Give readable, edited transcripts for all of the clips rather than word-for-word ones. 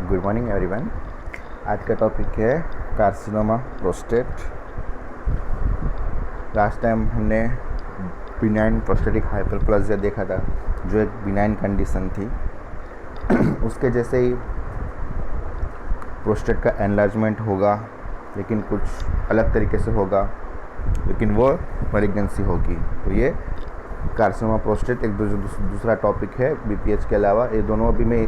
Good morning everyone. आज का topic है कार्सिनोमा प्रोस्टेट। लास्ट टाइम हमने बिनाइन प्रोस्टेटिक हाइपरप्लासिया देखा था, जो एक बिनाइन कंडीशन थी। उसके जैसे ही प्रोस्टेट का एनलार्जमेंट होगा, लेकिन कुछ अलग तरीके से होगा, लेकिन वो मैलिग्नेंसी होगी। तो ये कार्सिनोमा प्रोस्टेट एक दूसरा टॉपिक है बीपीएच के अलावा। ये दोनों अभी मैं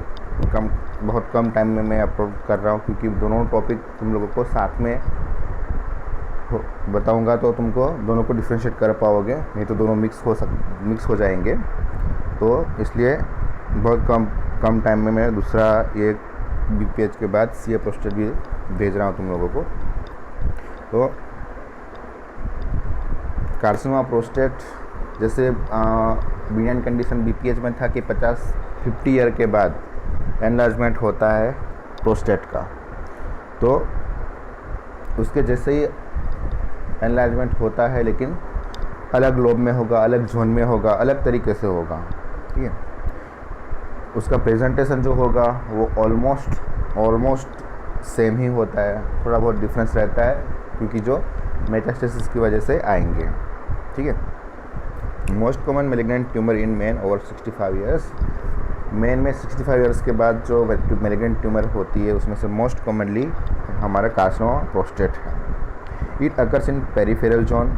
बहुत कम टाइम में मैं अपलोड कर रहा हूँ, क्योंकि दोनों टॉपिक तुम लोगों को साथ में बताऊंगा तो तुमको दोनों को डिफ्रेंशिएट कर पाओगे, नहीं तो दोनों मिक्स हो जाएंगे। तो इसलिए बहुत कम टाइम में मैं दूसरा ये बीपीएच के बाद सीए प्रोस्टेट भी भेज रहा हूँ तुम लोगों को। तो कार्सिनोमा प्रोस्टेट जैसे बिनाइन कंडीशन बीपीएच में था कि 50 ईयर के बाद एनलार्जमेंट होता है प्रोस्टेट का। तो उसके जैसे ही एनलार्जमेंट होता है, लेकिन अलग लोब में होगा, अलग जोन में होगा, अलग तरीके से होगा। ठीक है, उसका प्रेजेंटेशन जो होगा वो ऑलमोस्ट सेम ही होता है। थोड़ा बहुत डिफरेंस रहता है, क्योंकि जो मेटास्टेसिस की वजह से आएंगे। ठीक है, मोस्ट कॉमन मैलिग्नेंट ट्यूमर इन मेन ओवर 65 ईयर्स। मेन में 65 ईयर्स के बाद जो मैलिग्नेंट ट्यूमर होती है, उसमें से मोस्ट कॉमनली हमारा कार्सिनोमा प्रोस्टेट है। It occurs in peripheral zone.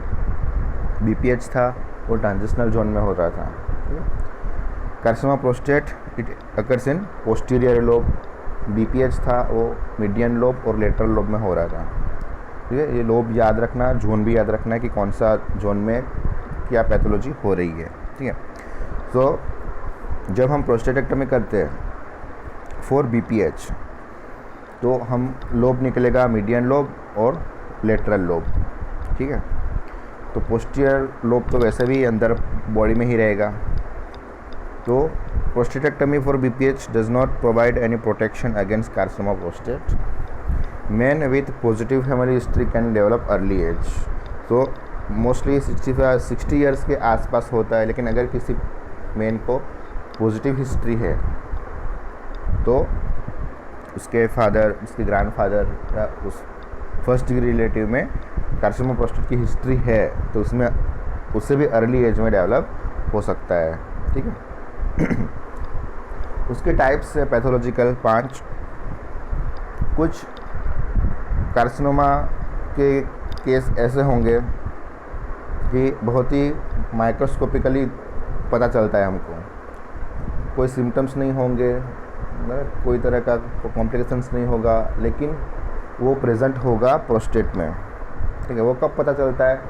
BPH था वो ट्रांजिशनल जोन में हो रहा था। Carcinoma prostate it occurs in posterior lobe. BPH था वो मीडियन लोब और लेटरल लोब में हो रहा था। ठीक है, ये लोब याद रखना, जोन भी याद रखना है कि कौन सा जोन में क्या पैथोलॉजी हो रही है। ठीक है, सो जब हम प्रोस्टेटेक्टमी करते हैं फॉर बीपीएच, तो हम लोब निकलेगा मीडियन लोब और लेटरल लोब। ठीक है, तो पोस्टीरियर लोब तो वैसे भी अंदर बॉडी में ही रहेगा। तो prostatectomy for BPH does not provide any protection against carcinoma prostate. Man with positive family history can develop early age. तो मोस्टली 60 ईयर्स के आसपास होता है, लेकिन अगर किसी मैन को पॉजिटिव हिस्ट्री है तो उसके फादर, उसके ग्रैंडफादर या उस फर्स्ट डिग्री रिलेटिव में कार्सिनोमा प्रोस्टेट की हिस्ट्री है, तो उसमें उससे भी अर्ली एज में डेवलप हो सकता है। ठीक है, उसके टाइप्स है पैथोलॉजिकल 5। कुछ कार्सिनोमा के केस ऐसे होंगे कि बहुत ही माइक्रोस्कोपिकली पता चलता है हमको, कोई सिम्टम्स नहीं होंगे, कोई तरह का कॉम्प्लिकेशंस नहीं होगा, लेकिन वो प्रेजेंट होगा प्रोस्टेट में। ठीक है, वो कब पता चलता है?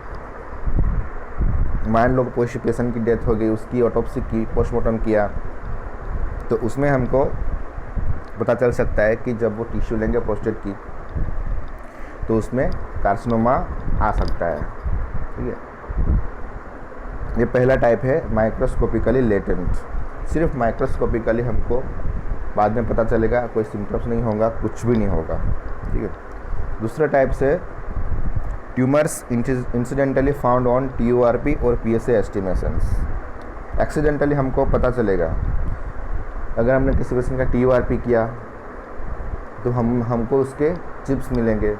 मान लो कोई पेशेंट की डेथ हो गई, उसकी ऑटोप्सी की, पोस्टमार्टम किया, तो उसमें हमको पता चल सकता है कि जब वो टिश्यू लेंगे प्रोस्टेट की, तो उसमें कार्सिनोमा आ सकता है। ठीक है, ये पहला टाइप है माइक्रोस्कोपिकली लेटेंट। सिर्फ माइक्रोस्कोपिकली हमको बाद में पता चलेगा, कोई सिम्टम्स नहीं होगा, कुछ भी नहीं होगा। ठीक है, दूसरा टाइप से tumours incidentally found on TURP और PSA एस्टिमेशंस। एक्सीडेंटली हमको पता चलेगा। अगर हमने किसी पेशेंट का TURP किया तो हमको उसके चिप्स मिलेंगे,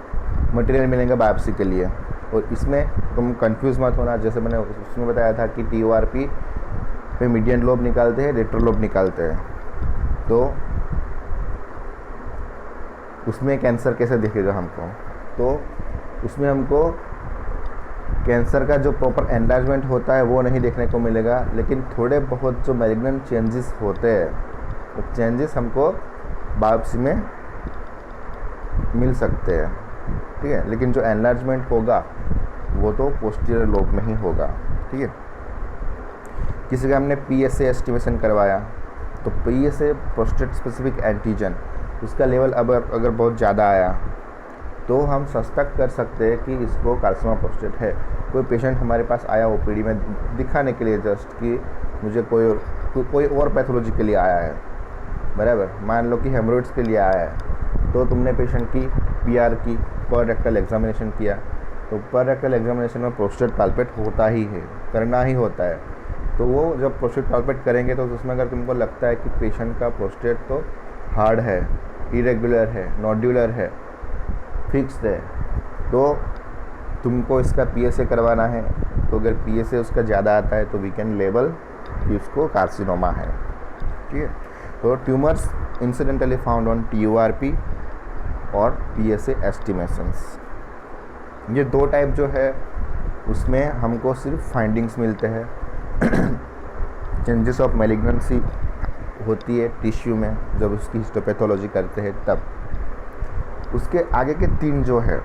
मटेरियल मिलेंगे बायोप्सी के लिए। और इसमें तुम कंफ्यूज मत होना, जैसे मैंने उसमें बताया था कि TURP पे मीडियन लोब निकालते हैं, लेटरल लोब निकालते हैं। तो उसमें कैंसर कैसे दिखेगा हमको? तो उसमें हमको कैंसर का जो प्रॉपर एनलार्जमेंट होता है वो नहीं देखने को मिलेगा, लेकिन थोड़े बहुत जो मैलिग्नेंट चेंजेस होते हैं, वो चेंजेस हमको बायोप्सी में मिल सकते हैं। ठीक है, लेकिन जो एनलार्जमेंट होगा वो तो पोस्टीरियर लोब में ही होगा। ठीक है, किसी का हमने PSA एस्टिमेशन करवाया, तो PSA प्रोस्टेट स्पेसिफिक एंटीजन, उसका लेवल अगर बहुत ज़्यादा आया तो हम सस्पेक्ट कर सकते हैं कि इसको कार्सिनोमा प्रोस्टेट है। कोई पेशेंट हमारे पास आया OPD में दिखाने के लिए, जस्ट कि मुझे कोई और पैथोलॉजी के लिए आया है, बराबर, मान लो कि हेमरोइड्स के लिए आया है, तो तुमने पेशेंट की PR की, पर रेक्टल एग्जामिनेशन किया, तो पर रेक्टल एग्जामिनेशन में प्रोस्टेट पाल्पेट होता ही है, करना ही होता है। तो वो जब प्रोस्टेट पाल्पेट करेंगे तो उसमें अगर तुमको लगता है कि पेशेंट का प्रोस्टेट तो हार्ड है, इरेगुलर है, नोड्यूलर है, फिक्स्ड है, तो तुमको इसका पीएसए करवाना है। तो अगर पीएसए उसका ज़्यादा आता है तो वी कैन लेबल कि उसको कार्सिनोमा है। ठीक है, तो tumours incidentally found on TURP और पीएसए एस्टिमेशंस, ये दो टाइप जो है उसमें हमको सिर्फ फाइंडिंग्स मिलते हैं। चेंजेस ऑफ मैलिग्नेंसी होती है टिश्यू में जब उसकी हिस्टोपैथोलॉजी करते हैं तब। उसके आगे के तीन जो है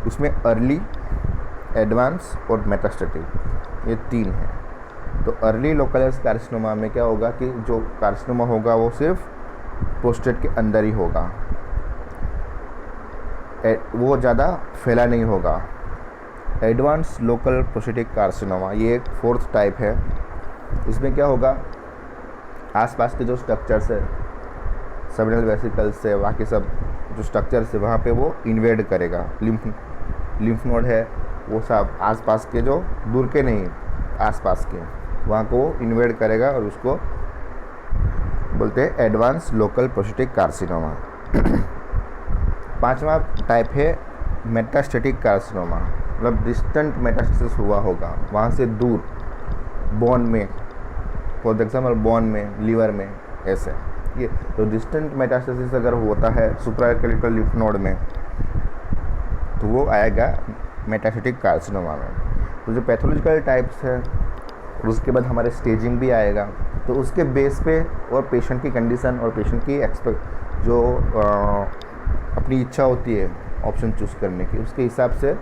उसमें अर्ली, एडवांस और मेटास्टेटिक, ये तीन है। तो अर्ली लोकलाइज्ड कार्सिनोमा में क्या होगा कि जो कार्सिनोमा होगा वो सिर्फ प्रोस्टेट के अंदर ही होगा, वो ज़्यादा फैला नहीं होगा। एडवांस लोकल प्रोस्टेटिक कार्सिनोमा ये एक फोर्थ टाइप है। इसमें क्या होगा, आसपास के जो स्ट्रक्चर्स है, सबरेनल वेसिकल्स से बाकी सब जो स्ट्रक्चर्स है वहाँ पे वो इन्वेड करेगा। लिम्फ नोड है वो सब आसपास के, जो दूर के नहीं आसपास के, वहाँ को वो इन्वेड करेगा और उसको बोलते हैं एडवांस लोकल प्रोस्टेटिक कार्सिनोमा। पांचवा टाइप है मेटास्टेटिक कार्सिनोमा, मतलब डिस्टेंट मेटास्टेसिस हुआ होगा वहाँ से दूर, बोन में, फॉर एग्जाम्पल बोन में, लीवर में, ऐसे। ये तो डिस्टेंट मेटास्टेसिस अगर होता है सुप्राक्लिनिकल लिम्फ नोड में तो वो आएगा मेटास्टेटिक कार्सिनोमा में। तो जो पैथोलॉजिकल टाइप्स है और उसके बाद हमारे स्टेजिंग भी आएगा, तो उसके बेस पे और पेशेंट की कंडीशन और पेशेंट की जो अपनी इच्छा होती है ऑप्शन चूज़ करने की, उसके हिसाब से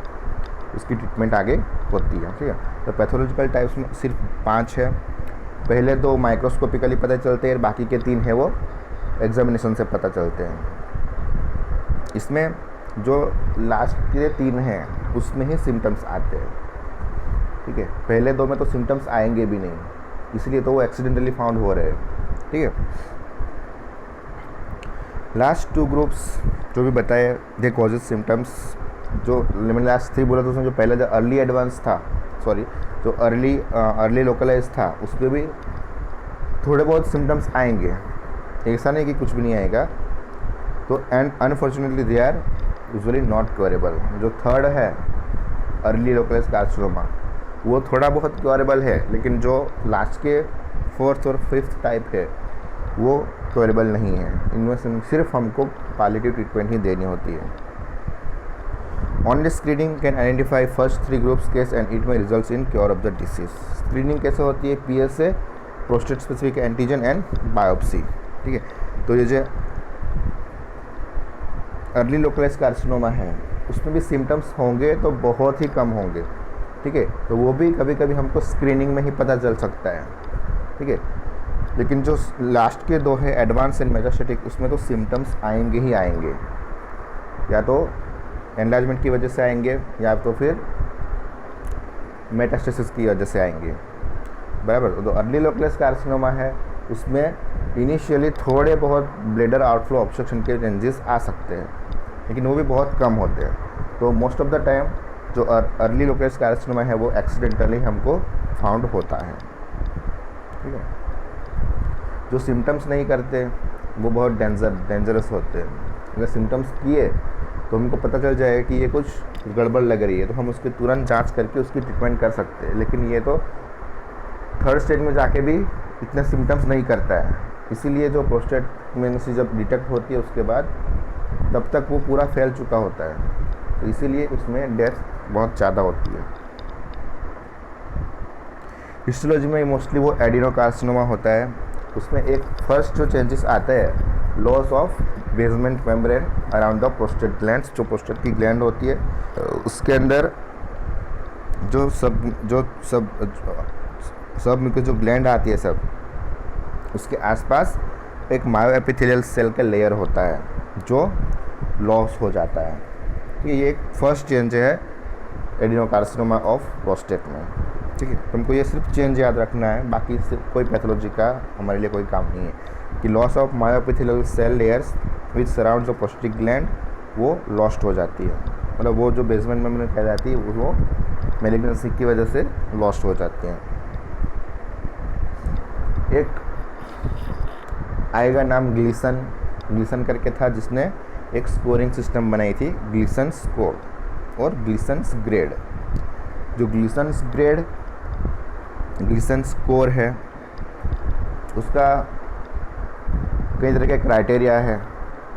उसकी ट्रीटमेंट आगे होती है। ठीक है, तो पैथोलॉजिकल टाइप्स में सिर्फ 5 है। पहले 2 माइक्रोस्कोपिकली पता चलते हैं, बाकी के 3 है वो एग्जामिनेशन से पता चलते हैं। इसमें जो लास्ट के 3 हैं उसमें ही सिम्टम्स आते हैं। ठीक है, पहले 2 में तो सिम्टम्स आएंगे भी नहीं, इसलिए तो वो एक्सीडेंटली फाउंड हो रहे हैं। ठीक है, लास्ट 2 ग्रुप्स जो भी बताए दे कॉजेज सिम्टम्स, जो मैंने लास्ट 3 बोला था उसमें जो पहले जो अर्ली एडवांस था, सॉरी जो अर्ली लोकलाइज था, उसमें भी थोड़े बहुत सिम्टम्स आएंगे, ऐसा नहीं कि कुछ भी नहीं आएगा। तो and unfortunately they are usually not curable. जो थर्ड है अर्ली लोकलाइज कार्सिनोमा वो थोड़ा बहुत क्योरेबल है, लेकिन जो लास्ट के 4th और 5th टाइप है वो क्योरेबल नहीं है। इनमें से सिर्फ हमको पालिएटिव ट्रीटमेंट ही देनी होती है। Only screening can identify first 3 groups case and it may result in cure of the disease. Screening कैसे होती है? PSA, prostate specific antigen and biopsy. ठीक है, तो ये जो अर्ली लोकलाइज कार्सिनोमा है उसमें भी सिम्टम्स होंगे तो बहुत ही कम होंगे। ठीक है, तो वो भी कभी कभी हमको स्क्रीनिंग में ही पता चल सकता है। ठीक है, लेकिन जो लास्ट के 2 है एडवांस एंड मेटास्टेटिक, उसमें तो सिम्टम्स आएंगे ही आएंगे, या तो एनलार्जमेंट की वजह से आएंगे या तो फिर मेटास्टेसिस की वजह से आएंगे। बराबर। तो अर्ली लोकलाइज कार्सिनोमा है उसमें इनिशियली थोड़े बहुत ब्लेडर आउटफ्लो ऑब्स्ट्रक्शन के चेंजेस आ सकते हैं, लेकिन वो भी बहुत कम होते हैं। तो मोस्ट ऑफ द टाइम जो अर्ली लोकलाइज कार्सिनोमा है वो एक्सीडेंटली हमको फाउंड होता है। ठीक है, जो सिम्टम्स नहीं करते वो बहुत डेंजरस होते हैं। अगर सिम्टम्स किए तो हमको पता चल जाएगा कि ये कुछ गड़बड़ लग रही है तो हम उसकी तुरंत जांच करके उसकी ट्रीटमेंट कर सकते हैं, लेकिन ये तो 3rd स्टेज में जाके भी इतने सिम्टम्स नहीं करता है। इसीलिए जो प्रोस्टेट प्रेगनेंसी जब डिटेक्ट होती है उसके बाद तब तक वो पूरा फैल चुका होता है, तो इसीलिए उसमें डेथ बहुत ज़्यादा होती है। हिस्टोलॉजी में मोस्टली वो एडिनोकार्सिनोमा होता है। उसमें एक फर्स्ट जो चेंजेस आते हैं loss of basement membrane around the prostate glands, जो प्रोस्टेट की ग्लैंड होती है उसके अंदर जो सब में जो ग्लैंड आती है सब उसके आसपास एक मायोएपिथेलियल सेल का लेयर होता है जो लॉस हो जाता है। ये एक फर्स्ट चेंज है एडिनोकार्सिनोमा ऑफ प्रोस्टेट में। ठीक है, तुमको ये सिर्फ चेंज याद रखना है, बाकी सिर्फ कोई पैथोलॉजी का हमारे लिए कोई काम नहीं है कि loss of myoepithelial cell layers which surrounds the prostatic gland वो लॉस्ट हो जाती है, मतलब वो जो बेसमेंट मेम्ब्रेन कह जाती है वो मैलिग्नेंसी की वजह से लॉस्ट हो जाती हैं। एक आएगा नाम ग्लीसन ग्लीसन करके था जिसने एक स्कोरिंग सिस्टम बनाई थी, ग्लीसन स्कोर और ग्लीसन्स ग्रेड। जो ग्लीसन स्कोर है उसका कई तरह के क्राइटेरिया है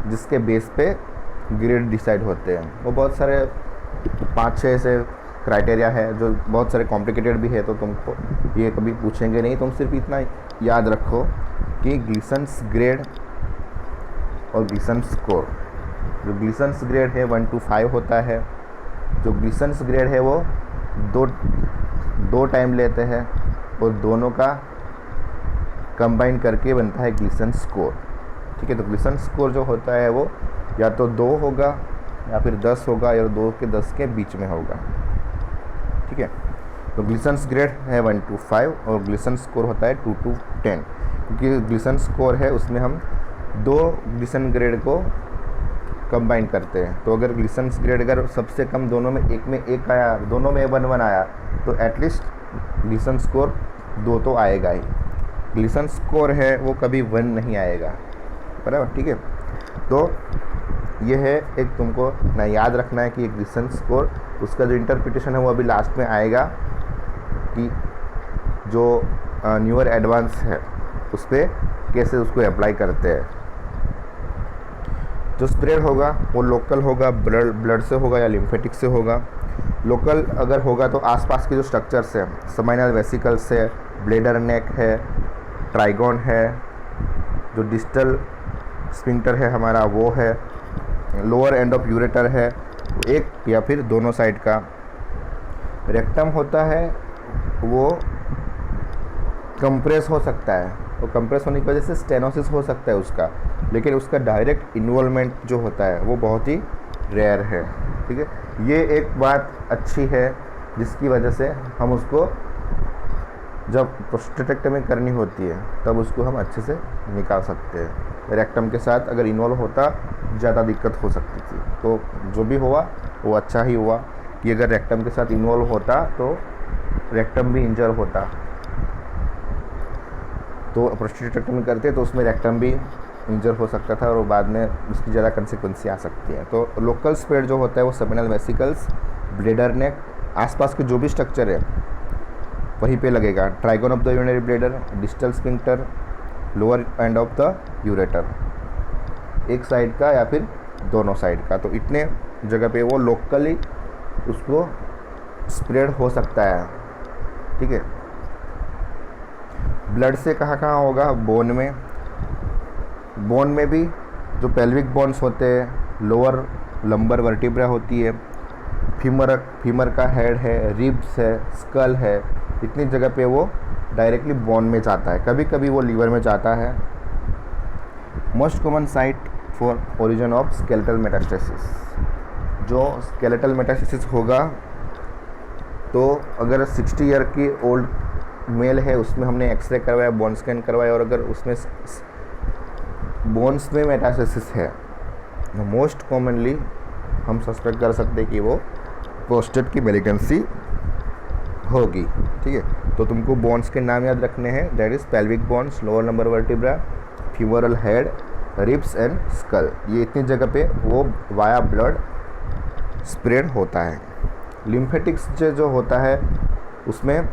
जिसके बेस पे ग्रेड डिसाइड होते हैं। वो बहुत सारे 5-6 ऐसे क्राइटेरिया है जो बहुत सारे कॉम्प्लिकेटेड भी है, तो तुमको ये कभी पूछेंगे नहीं। तुम सिर्फ इतना याद रखो कि ग्लीसन्स ग्रेड और ग्लीसन स्कोर। जो ग्लीसन्स ग्रेड है 1 to 5 होता है। जो ग्लीसन्स ग्रेड है वो दो टाइम लेते हैं और दोनों का कंबाइन करके बनता है ग्लीसन स्कोर। ठीक है, तो ग्लीसन स्कोर जो होता है वो या तो 2 होगा या फिर 10 होगा या 2 के 10 के बीच में होगा। ठीक है, तो ग्लीसन्स ग्रेड है 1 to 5 और ग्लीसन स्कोर होता है 2 to 10। क्योंकि ग्लीसन स्कोर है उसमें हम 2 ग्लीसन ग्रेड को कंबाइन करते हैं। तो अगर ग्लीसन ग्रेड अगर सबसे कम दोनों में एक आया, दोनों में 1-1 आया, तो एटलीस्ट ग्लीसन स्कोर 2 तो आएगा ही। ग्लीसन स्कोर है वो कभी 1 नहीं आएगा, बराबर। ठीक है, तो ये है एक तुमको ना याद रखना है कि ग्लीसन स्कोर, उसका जो इंटरप्रिटेशन है वो अभी लास्ट में आएगा कि जो न्यूअर एडवांस है उस पर कैसे उसको अप्लाई करते हैं। जो स्प्रेड होगा वो लोकल होगा, ब्लड से होगा या लिम्फेटिक से होगा। लोकल अगर होगा तो आसपास के जो स्ट्रक्चर्स हैं, सबमाइनल वेसिकल्स है, ब्लेडर नेक है, ट्राइगोन है, जो डिस्टल स्फिंक्टर है हमारा वो है, लोअर एंड ऑफ यूरेटर है, एक या फिर दोनों साइड का। रेक्टम होता है वो कंप्रेस हो सकता है, तो कंप्रेस होने की वजह से स्टेनोसिस हो सकता है उसका, लेकिन उसका डायरेक्ट इन्वॉल्वमेंट जो होता है वो बहुत ही रेयर है। ठीक है, ये एक बात अच्छी है जिसकी वजह से हम उसको जब प्रोस्टेटेक्टमी करनी होती है तब उसको हम अच्छे से निकाल सकते हैं। रेक्टम के साथ अगर इन्वॉल्व होता ज़्यादा दिक्कत हो सकती थी, तो जो भी हुआ वो अच्छा ही हुआ कि अगर रेक्टम के साथ इन्वॉल्व होता तो रेक्टम भी इंजर होता। तो प्रोस्टेटेक्टमी करते तो उसमें रेक्टम भी इंजर हो सकता था और बाद में उसकी ज़्यादा कंसिक्वेंसी आ सकती है। तो लोकल स्प्रेड जो होता है वो सबमाइनल वेसिकल्स, ब्लेडर नेक, आसपास के जो भी स्ट्रक्चर है वहीं पे लगेगा। Trigon of the urinary bladder, distal sphincter, lower end of the ureter, एक साइड का या फिर दोनों साइड का। तो इतने जगह पे वो लोकली उसको स्प्रेड हो सकता है। ठीक है, ब्लड से कहाँ कहाँ होगा? बोन में भी जो पेल्विक बोन्स होते हैं, लोअर लंबर वर्टिब्रा होती है, फीमर का हेड है, रिब्स है, स्कल है, इतनी जगह पे वो डायरेक्टली बोन में जाता है। कभी कभी वो लीवर में जाता है। Most common site for origin of skeletal metastasis, जो स्केलेटल मेटास्टेसिस होगा तो अगर 60 ईयर की ओल्ड मेल है, उसमें हमने एक्सरे करवाया, बोन स्कैन करवाया और अगर उसमें बोन्स में मेटास्टेसिस है तो मोस्ट कॉमनली हम सस्पेक्ट कर सकते हैं कि वो प्रोस्टेट की मेलिग्नेंसी होगी। ठीक है, तो तुमको बोन्स के नाम याद रखने हैं, that is pelvic bones, lower lumbar vertebra, femoral head, ribs and skull. ये इतनी जगह पे वो वाया ब्लड स्प्रेड होता है। लिम्फेटिक्स जो होता है उसमें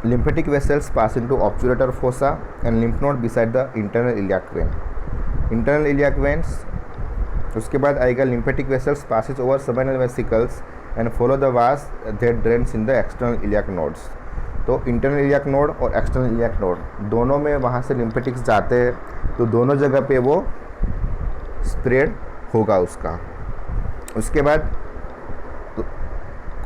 lymphatic vessels pass into obturator fossa and lymph node beside the internal iliac vein. Internal iliac veins, उसके बाद आएगा lymphatic vessels passes over submenal vesicles and follow the vas that drains in the external iliac nodes. तो internal iliac node और external iliac node दोनों में वहाँ से lymphaticks जाते हैं, तो दोनों जगह पे वो स्प्रेड होगा उसका। उसके बाद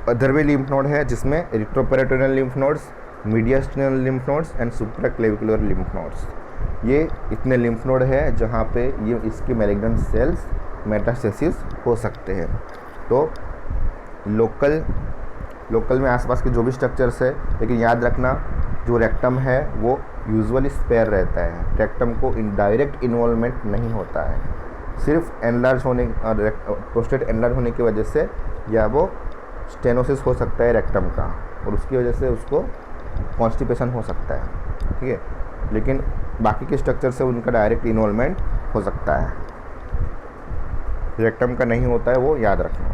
अदर भी lymph node है जिसमें retroperitoneal lymph nodes, mediastinal lymph nodes and supraclavicular lymph nodes. ये इतने लिम्फ नोड है जहाँ पे ये इसकी मैलिग्नेंट सेल्स मेटास्टेसिस हो सकते हैं। तो लोकल में आसपास के जो भी स्ट्रक्चर्स है, लेकिन याद रखना जो रेक्टम है वो यूजुअली स्पेयर रहता है, रेक्टम को डायरेक्ट इन्वॉल्वमेंट नहीं होता है। सिर्फ एनलार्ज होने प्रोस्टेट एनलार्ज होने की वजह से या वो स्टेनोसिस हो सकता है रेक्टम का और उसकी वजह से उसको कॉन्स्टिपेशन हो सकता है। ठीक है, लेकिन बाकी के स्ट्रक्चर से उनका डायरेक्ट इन्वॉल्वमेंट हो सकता है, रेक्टम का नहीं होता है, वो याद रखना।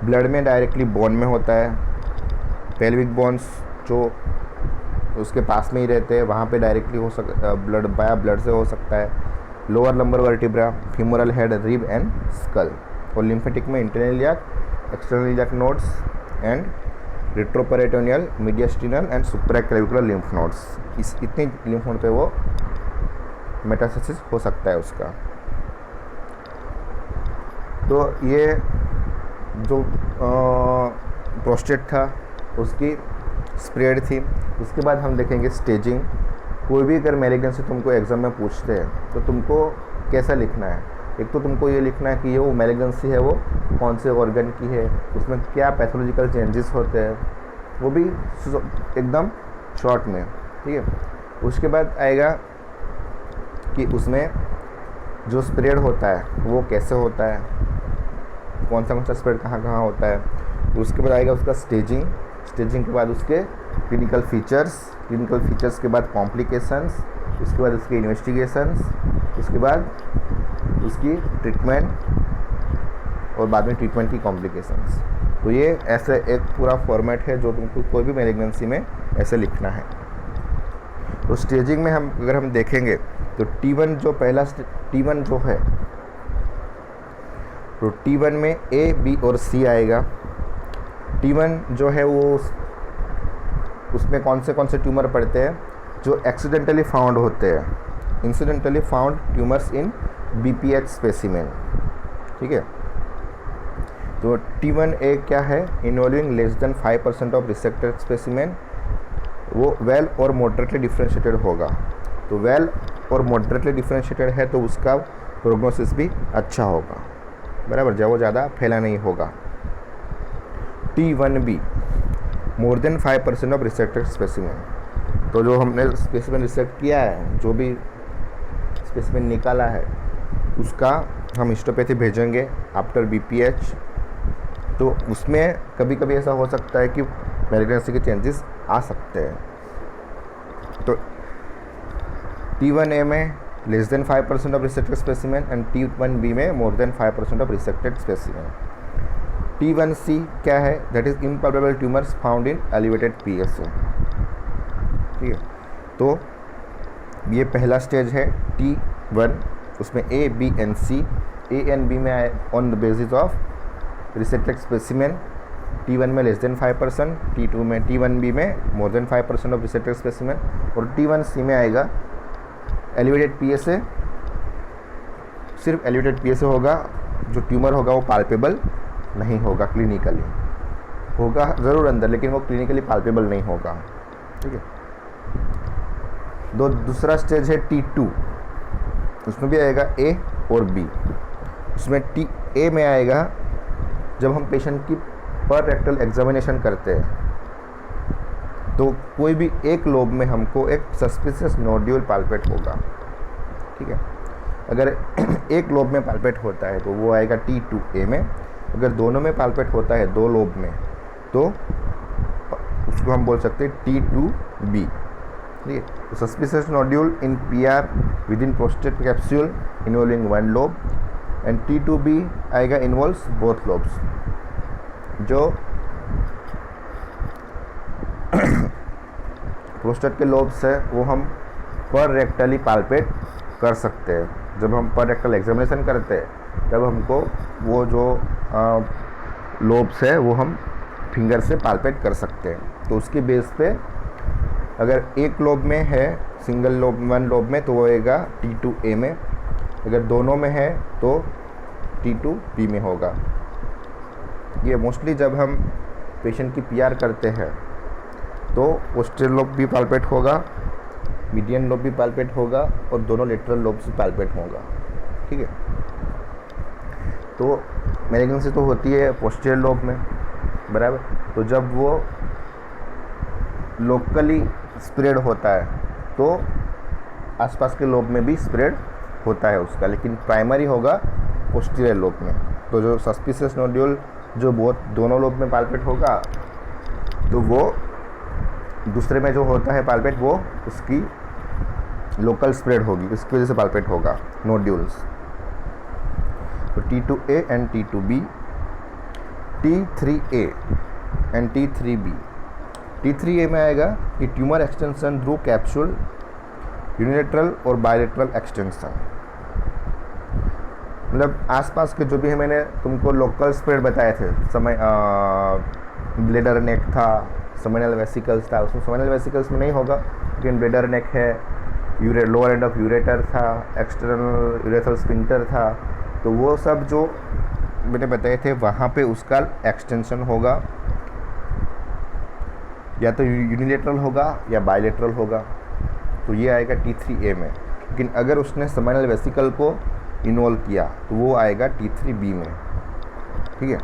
ब्लड में डायरेक्टली बोन में होता है, पेल्विक बोन्स जो उसके पास में ही रहते हैं वहाँ पे डायरेक्टली हो सकता, ब्लड बाया ब्लड से हो सकता है। Lower lumbar vertebra, femoral head, rib and skull. और लिम्फेटिक में internal iliac, external iliac nodes and retroperitoneal, mediastinal and supraclavicular lymph nodes. इस इतने लिम्फ नोड पे वो मेटास्टेसिस हो सकता है उसका। तो ये जो प्रोस्टेट था उसकी स्प्रेड थी। उसके बाद हम देखेंगे स्टेजिंग। कोई भी अगर मैलिग्नेंसी तुमको एग्ज़ाम में पूछते हैं तो तुमको कैसा लिखना है। एक तो तुमको ये लिखना है कि ये वो मैलिग्नेंसी है वो कौन से ऑर्गन की है, उसमें क्या पैथोलॉजिकल चेंजेस होते हैं, वो भी एकदम शॉर्ट में, ठीक है। उसके बाद आएगा कि उसमें जो स्प्रेड होता है वो कैसे होता है, कौन सा स्प्रेड कहाँ कहाँ होता है। उसके बाद आएगा उसका स्टेजिंग, स्टेजिंग के बाद उसके क्लिनिकल फीचर्स, क्लिनिकल फीचर्स के बाद कॉम्प्लिकेशंस, उसके बाद उसके इन्वेस्टिगेशंस, उसके बाद उसकी ट्रीटमेंट और बाद में ट्रीटमेंट की कॉम्प्लिकेशंस। तो ये ऐसे एक पूरा फॉर्मेट है जो तुमको कोई भी मैलिग्नेंसी में ऐसे लिखना है। तो स्टेजिंग में अगर हम देखेंगे तो T1 जो पहला T1 जो है, तो T1 में A, B और C आएगा। T1 जो है वो उसमें कौन से ट्यूमर पड़ते हैं जो एक्सीडेंटली फाउंड होते हैं, incidentally found tumours in BPH specimen, ठीक है। तो T1A क्या है, involving less than 5% of resected specimen, वो वेल और मॉडरेटली डिफ्रेंशिएटेड होगा। तो वेल और मॉडरेटली डिफ्रेंशिएटेड है तो उसका प्रोग्नोसिस भी अच्छा होगा, बराबर, जब वो ज़्यादा फैला नहीं होगा। T1B more than 5% of resected specimen, तो जो हमने स्पेसिमेन रिसेक्ट किया है, जो भी स्पेसिमेन निकाला है उसका हम हिस्टोपैथी भेजेंगे आफ्टर BPH। तो उसमें कभी कभी ऐसा हो सकता है कि मैलिग्नेंसी के चेंजेस आ सकते हैं। तो T1A में less than 5% of resected specimen and T1B में more than 5% of resected specimen. T1C क्या है, that is impalpable tumours found in elevated PSA, ठीक है। तो ये पहला स्टेज है T1, उसमें A, B and C, A and B में आए on the basis of resected specimen. T1 में लेस देन 5%, T2 में T1B में more than 5% of resected specimen, और T1C में आएगा एलिवेटेड PSA। सिर्फ एलिवेटेड PSA होगा, जो ट्यूमर होगा वो पाल्पेबल नहीं होगा, क्लिनिकली होगा ज़रूर अंदर, लेकिन वो क्लिनिकली पाल्पेबल नहीं होगा, ठीक है। दूसरा स्टेज है T2, उसमें भी आएगा A और B। उसमें A में आएगा जब हम पेशेंट की पर रेक्टल एग्जामिनेशन करते हैं तो कोई भी एक लोब में हमको एक सस्पिशियस नोड्यूल पाल्पेट होगा, ठीक है। अगर एक लोब में पाल्पेट होता है तो वो आएगा T2A में। अगर दोनों में पाल्पेट होता है, दो लोब में, तो उसको हम बोल सकते हैं T2B, ठीक है। तो suspicious nodule in PR with in prostate capsule involving one lobe, and T2B आएगा इन्वॉल्व्स बोथ लोब्स। जो प्रोस्टेट के लोब्स है वो हम पर रेक्टली पाल्पेट कर सकते हैं। जब हम पर रेक्टल एग्जामिनेशन करते हैं तब हमको वो जो लोब्स है वो हम फिंगर से पाल्पेट कर सकते हैं। तो उसके बेस पे अगर एक लोब में है, सिंगल लोब, वन लोब में, तो वो आएगा T2A में। अगर दोनों में है तो T2B में होगा। ये मोस्टली जब हम पेशेंट की PR करते हैं तो पोस्टीरियर लोब भी पाल्पेट होगा, मीडियन लोब भी पाल्पेट होगा और दोनों लेटरल लोब से पाल्पेट होगा, ठीक है। तो मैलिग्नेंसी तो होती है पोस्टीरियर लोब में, बराबर। तो जब वो लोकली स्प्रेड होता है तो आसपास के लोब में भी स्प्रेड होता है उसका, लेकिन प्राइमरी होगा पोस्टीरियर लोब में। तो जो सस्पिशियस नोड्यूल जो दोनों लोब में पाल्पेट होगा तो वो दूसरे में जो होता है पाल्पेट वो उसकी लोकल स्प्रेड होगी, इसकी वजह से पाल्पेट होगा नोड्यूल्स। तो T2A and T2B, T3A and T3B। T3A में आएगा कि tumour extension through capsule, unilateral और बायलेटरल एक्सटेंशन। मतलब आसपास के जो भी है, मैंने तुमको लोकल स्प्रेड बताए थे, समय ब्लेडर नेक था, सेमिनल वेसिकल्स था, उसमें सेमिनल वेसिकल्स में नहीं होगा लेकिन ब्लेडर नेक है, लोअर एंड ऑफ यूरेटर था, एक्सटर्नल यूरेथ्रल स्फिंक्टर था, तो वो सब जो मैंने बताए थे वहाँ पे उसका एक्सटेंशन होगा, या तो यूनिलेटरल होगा या बायलेटरल होगा, तो ये आएगा T3A में। लेकिन अगर उसने सेमिनल वेसिकल को इन्वॉल्व किया तो वो आएगा T3B में, ठीक है।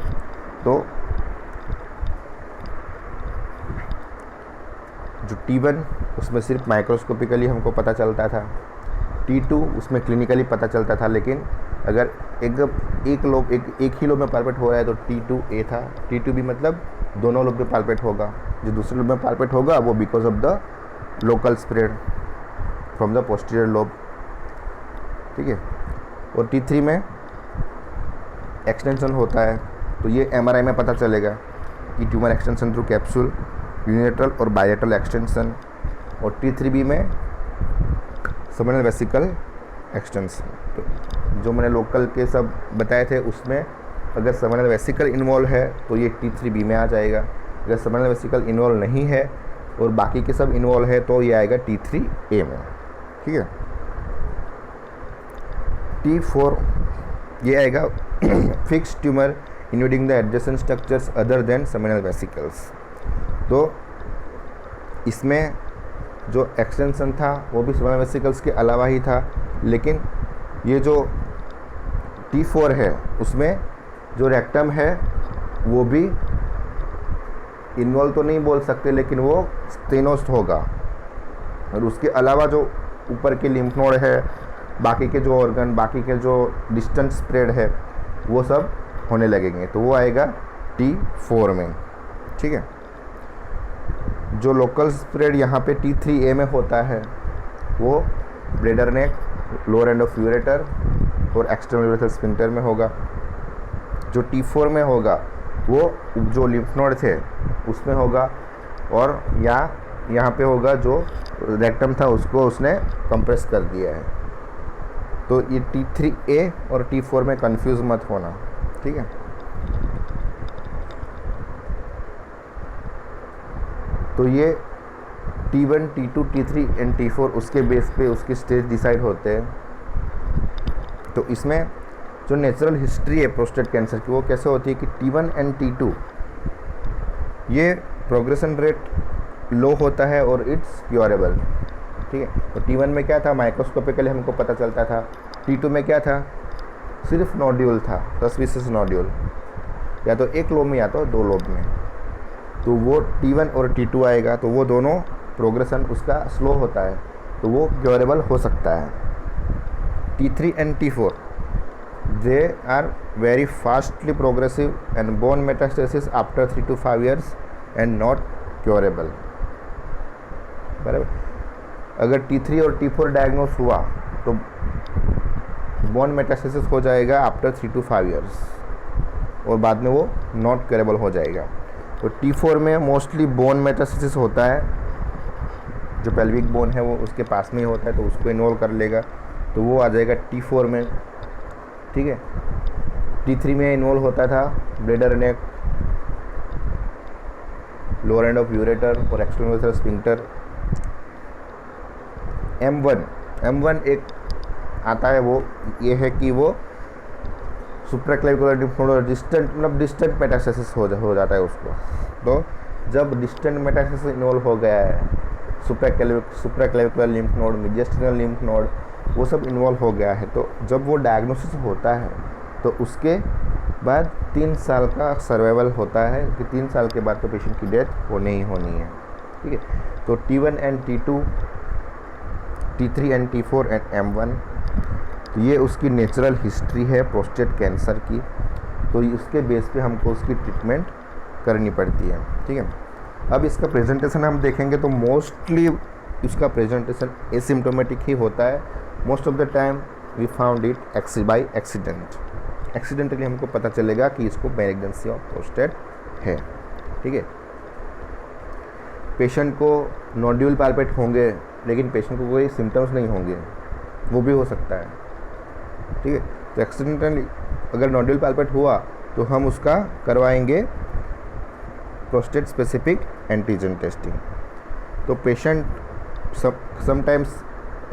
तो जो T1 उसमें सिर्फ माइक्रोस्कोपिकली हमको पता चलता था, T2 उसमें क्लिनिकली पता चलता था, लेकिन अगर एक ही लोब में पाल्पेट हो रहा है तो T2A था। T2B मतलब दोनों लोब में पाल्पेट होगा, जो दूसरे लोब में पाल्पेट होगा वो because of the local spread from the posterior lobe, ठीक है। और T3 में एक्सटेंशन होता है, तो ये MRI में पता चलेगा कि tumour extension through capsule, unilateral और बायलेटरल एक्सटेंशन। और T3B में सेमिनल वेसिकल एक्सटेंशन। तो जो मैंने लोकल के सब बताए थे उसमें अगर सेमिनल वेसिकल इन्वॉल्व है तो ये T3B में आ जाएगा, अगर सेमिनल वेसिकल इन्वॉल्व नहीं है और बाकी के सब इन्वॉल्व है तो ये आएगा T3A में, ठीक है। T4 ये आएगा fix tumour invading the adjacent structures other than seminal vesicles. तो इसमें जो एक्सटेंशन था वो भी सेमिनल वेसिकल्स के अलावा ही था, लेकिन ये जो T4 है उसमें जो रेक्टम है वो भी इन्वॉल्व तो नहीं बोल सकते, लेकिन वो स्टेनोस्ट होगा, और उसके अलावा जो ऊपर के लिम्फ नोड है, बाकी के जो ऑर्गन, बाकी के जो डिस्टेंस स्प्रेड है वो सब होने लगेंगे, तो वो आएगा T4 में, ठीक है। जो लोकल स्प्रेड यहाँ पे T3A में होता है वो bladder neck, lower end of ureter और एक्सटर्नल यूरेथ्रल स्फिंक्टर में होगा। जो T4 में होगा वो जो लिम्फ नोड थे उसमें होगा, और यहाँ पे होगा जो रेक्टम था उसको उसने कंप्रेस कर दिया है। तो ये T3A और T4 में कंफ्यूज मत होना, ठीक है। तो ये T1, T2, T3 and T4 उसके बेस पे उसकी स्टेज डिसाइड होते हैं। तो इसमें जो नेचुरल हिस्ट्री है प्रोस्टेट कैंसर की वो कैसे होती है कि T1 एंड T2 ये प्रोग्रेशन रेट लो होता है और इट्स क्योरेबल, ठीक है। तो T1 में क्या था, माइक्रोस्कोपिकली हमको पता चलता था। T2 में क्या था, सिर्फ नोड्यूल था, सस्पिशियस नोड्यूल, या तो एक लोब में या तो दो लोब में, तो वो T1 और T2 आएगा, तो वो दोनों प्रोग्रेशन उसका स्लो होता है, तो वो क्योरेबल हो सकता है। T3 and T4 they are very fastly progressive and bone metastasis after 3 to 5 years and not curable, बराबर। अगर T3 और T4 डायग्नोस हुआ तो बोन मेटास्टेसिस हो जाएगा आफ्टर 3 to 5 years और बाद में वो नॉट क्योरेबल हो जाएगा। तो T4 में मोस्टली बोन मेटास्टेसिस होता है, जो पेल्विक बोन है वो उसके पास में ही होता है, तो उसको इन्वॉल्व कर लेगा, तो वो आ जाएगा T4 में, ठीक है। T3 में इन्वॉल्व होता था bladder neck, lower end of ureter और एक्सटर्नल यूरेथ्रल स्फिंक्टर। M1 एक आता है, वो ये है कि वो सुप्राक्लेविकुलर लिम्फ नोड डिस्टेंट, मतलब डिस्टेंट मेटास्टेसिस हो जाता है उसको। तो जब डिस्टेंट मेटास्टेसिस इन्वॉल्व हो गया है, supraclavicular lymph node, mediastinal lymph node, वो सब इन्वॉल्व हो गया है, तो जब वो डायग्नोसिस होता है तो उसके बाद 3 साल का सर्वाइवल होता है कि 3 साल के बाद तो पेशेंट की डेथ होनी ही होनी है, ठीक है। तो T1 and T2, T3 and T4 and M1, तो ये उसकी नेचुरल हिस्ट्री है प्रोस्टेट कैंसर की, तो उसके बेस पे हमको उसकी ट्रीटमेंट करनी पड़ती है, ठीक है। अब इसका प्रेजेंटेशन हम देखेंगे तो मोस्टली उसका प्रेजेंटेशन एसिम्टोमेटिक ही होता है। Most of the time we found it by accident. Accidentally हमको पता चलेगा कि इसको मैलिग्नेंसी ऑफ प्रोस्टेट है। ठीक है, पेशेंट को नोड्यूल पाल्पेट होंगे लेकिन पेशेंट को कोई सिम्टम्स नहीं होंगे, वो भी हो सकता है। ठीक है, तो एक्सीडेंटली अगर नोड्यूल पाल्पेट हुआ तो हम उसका करवाएंगे प्रोस्टेट स्पेसिफिक एंटीजन टेस्टिंग। तो पेशेंट समटाइम्स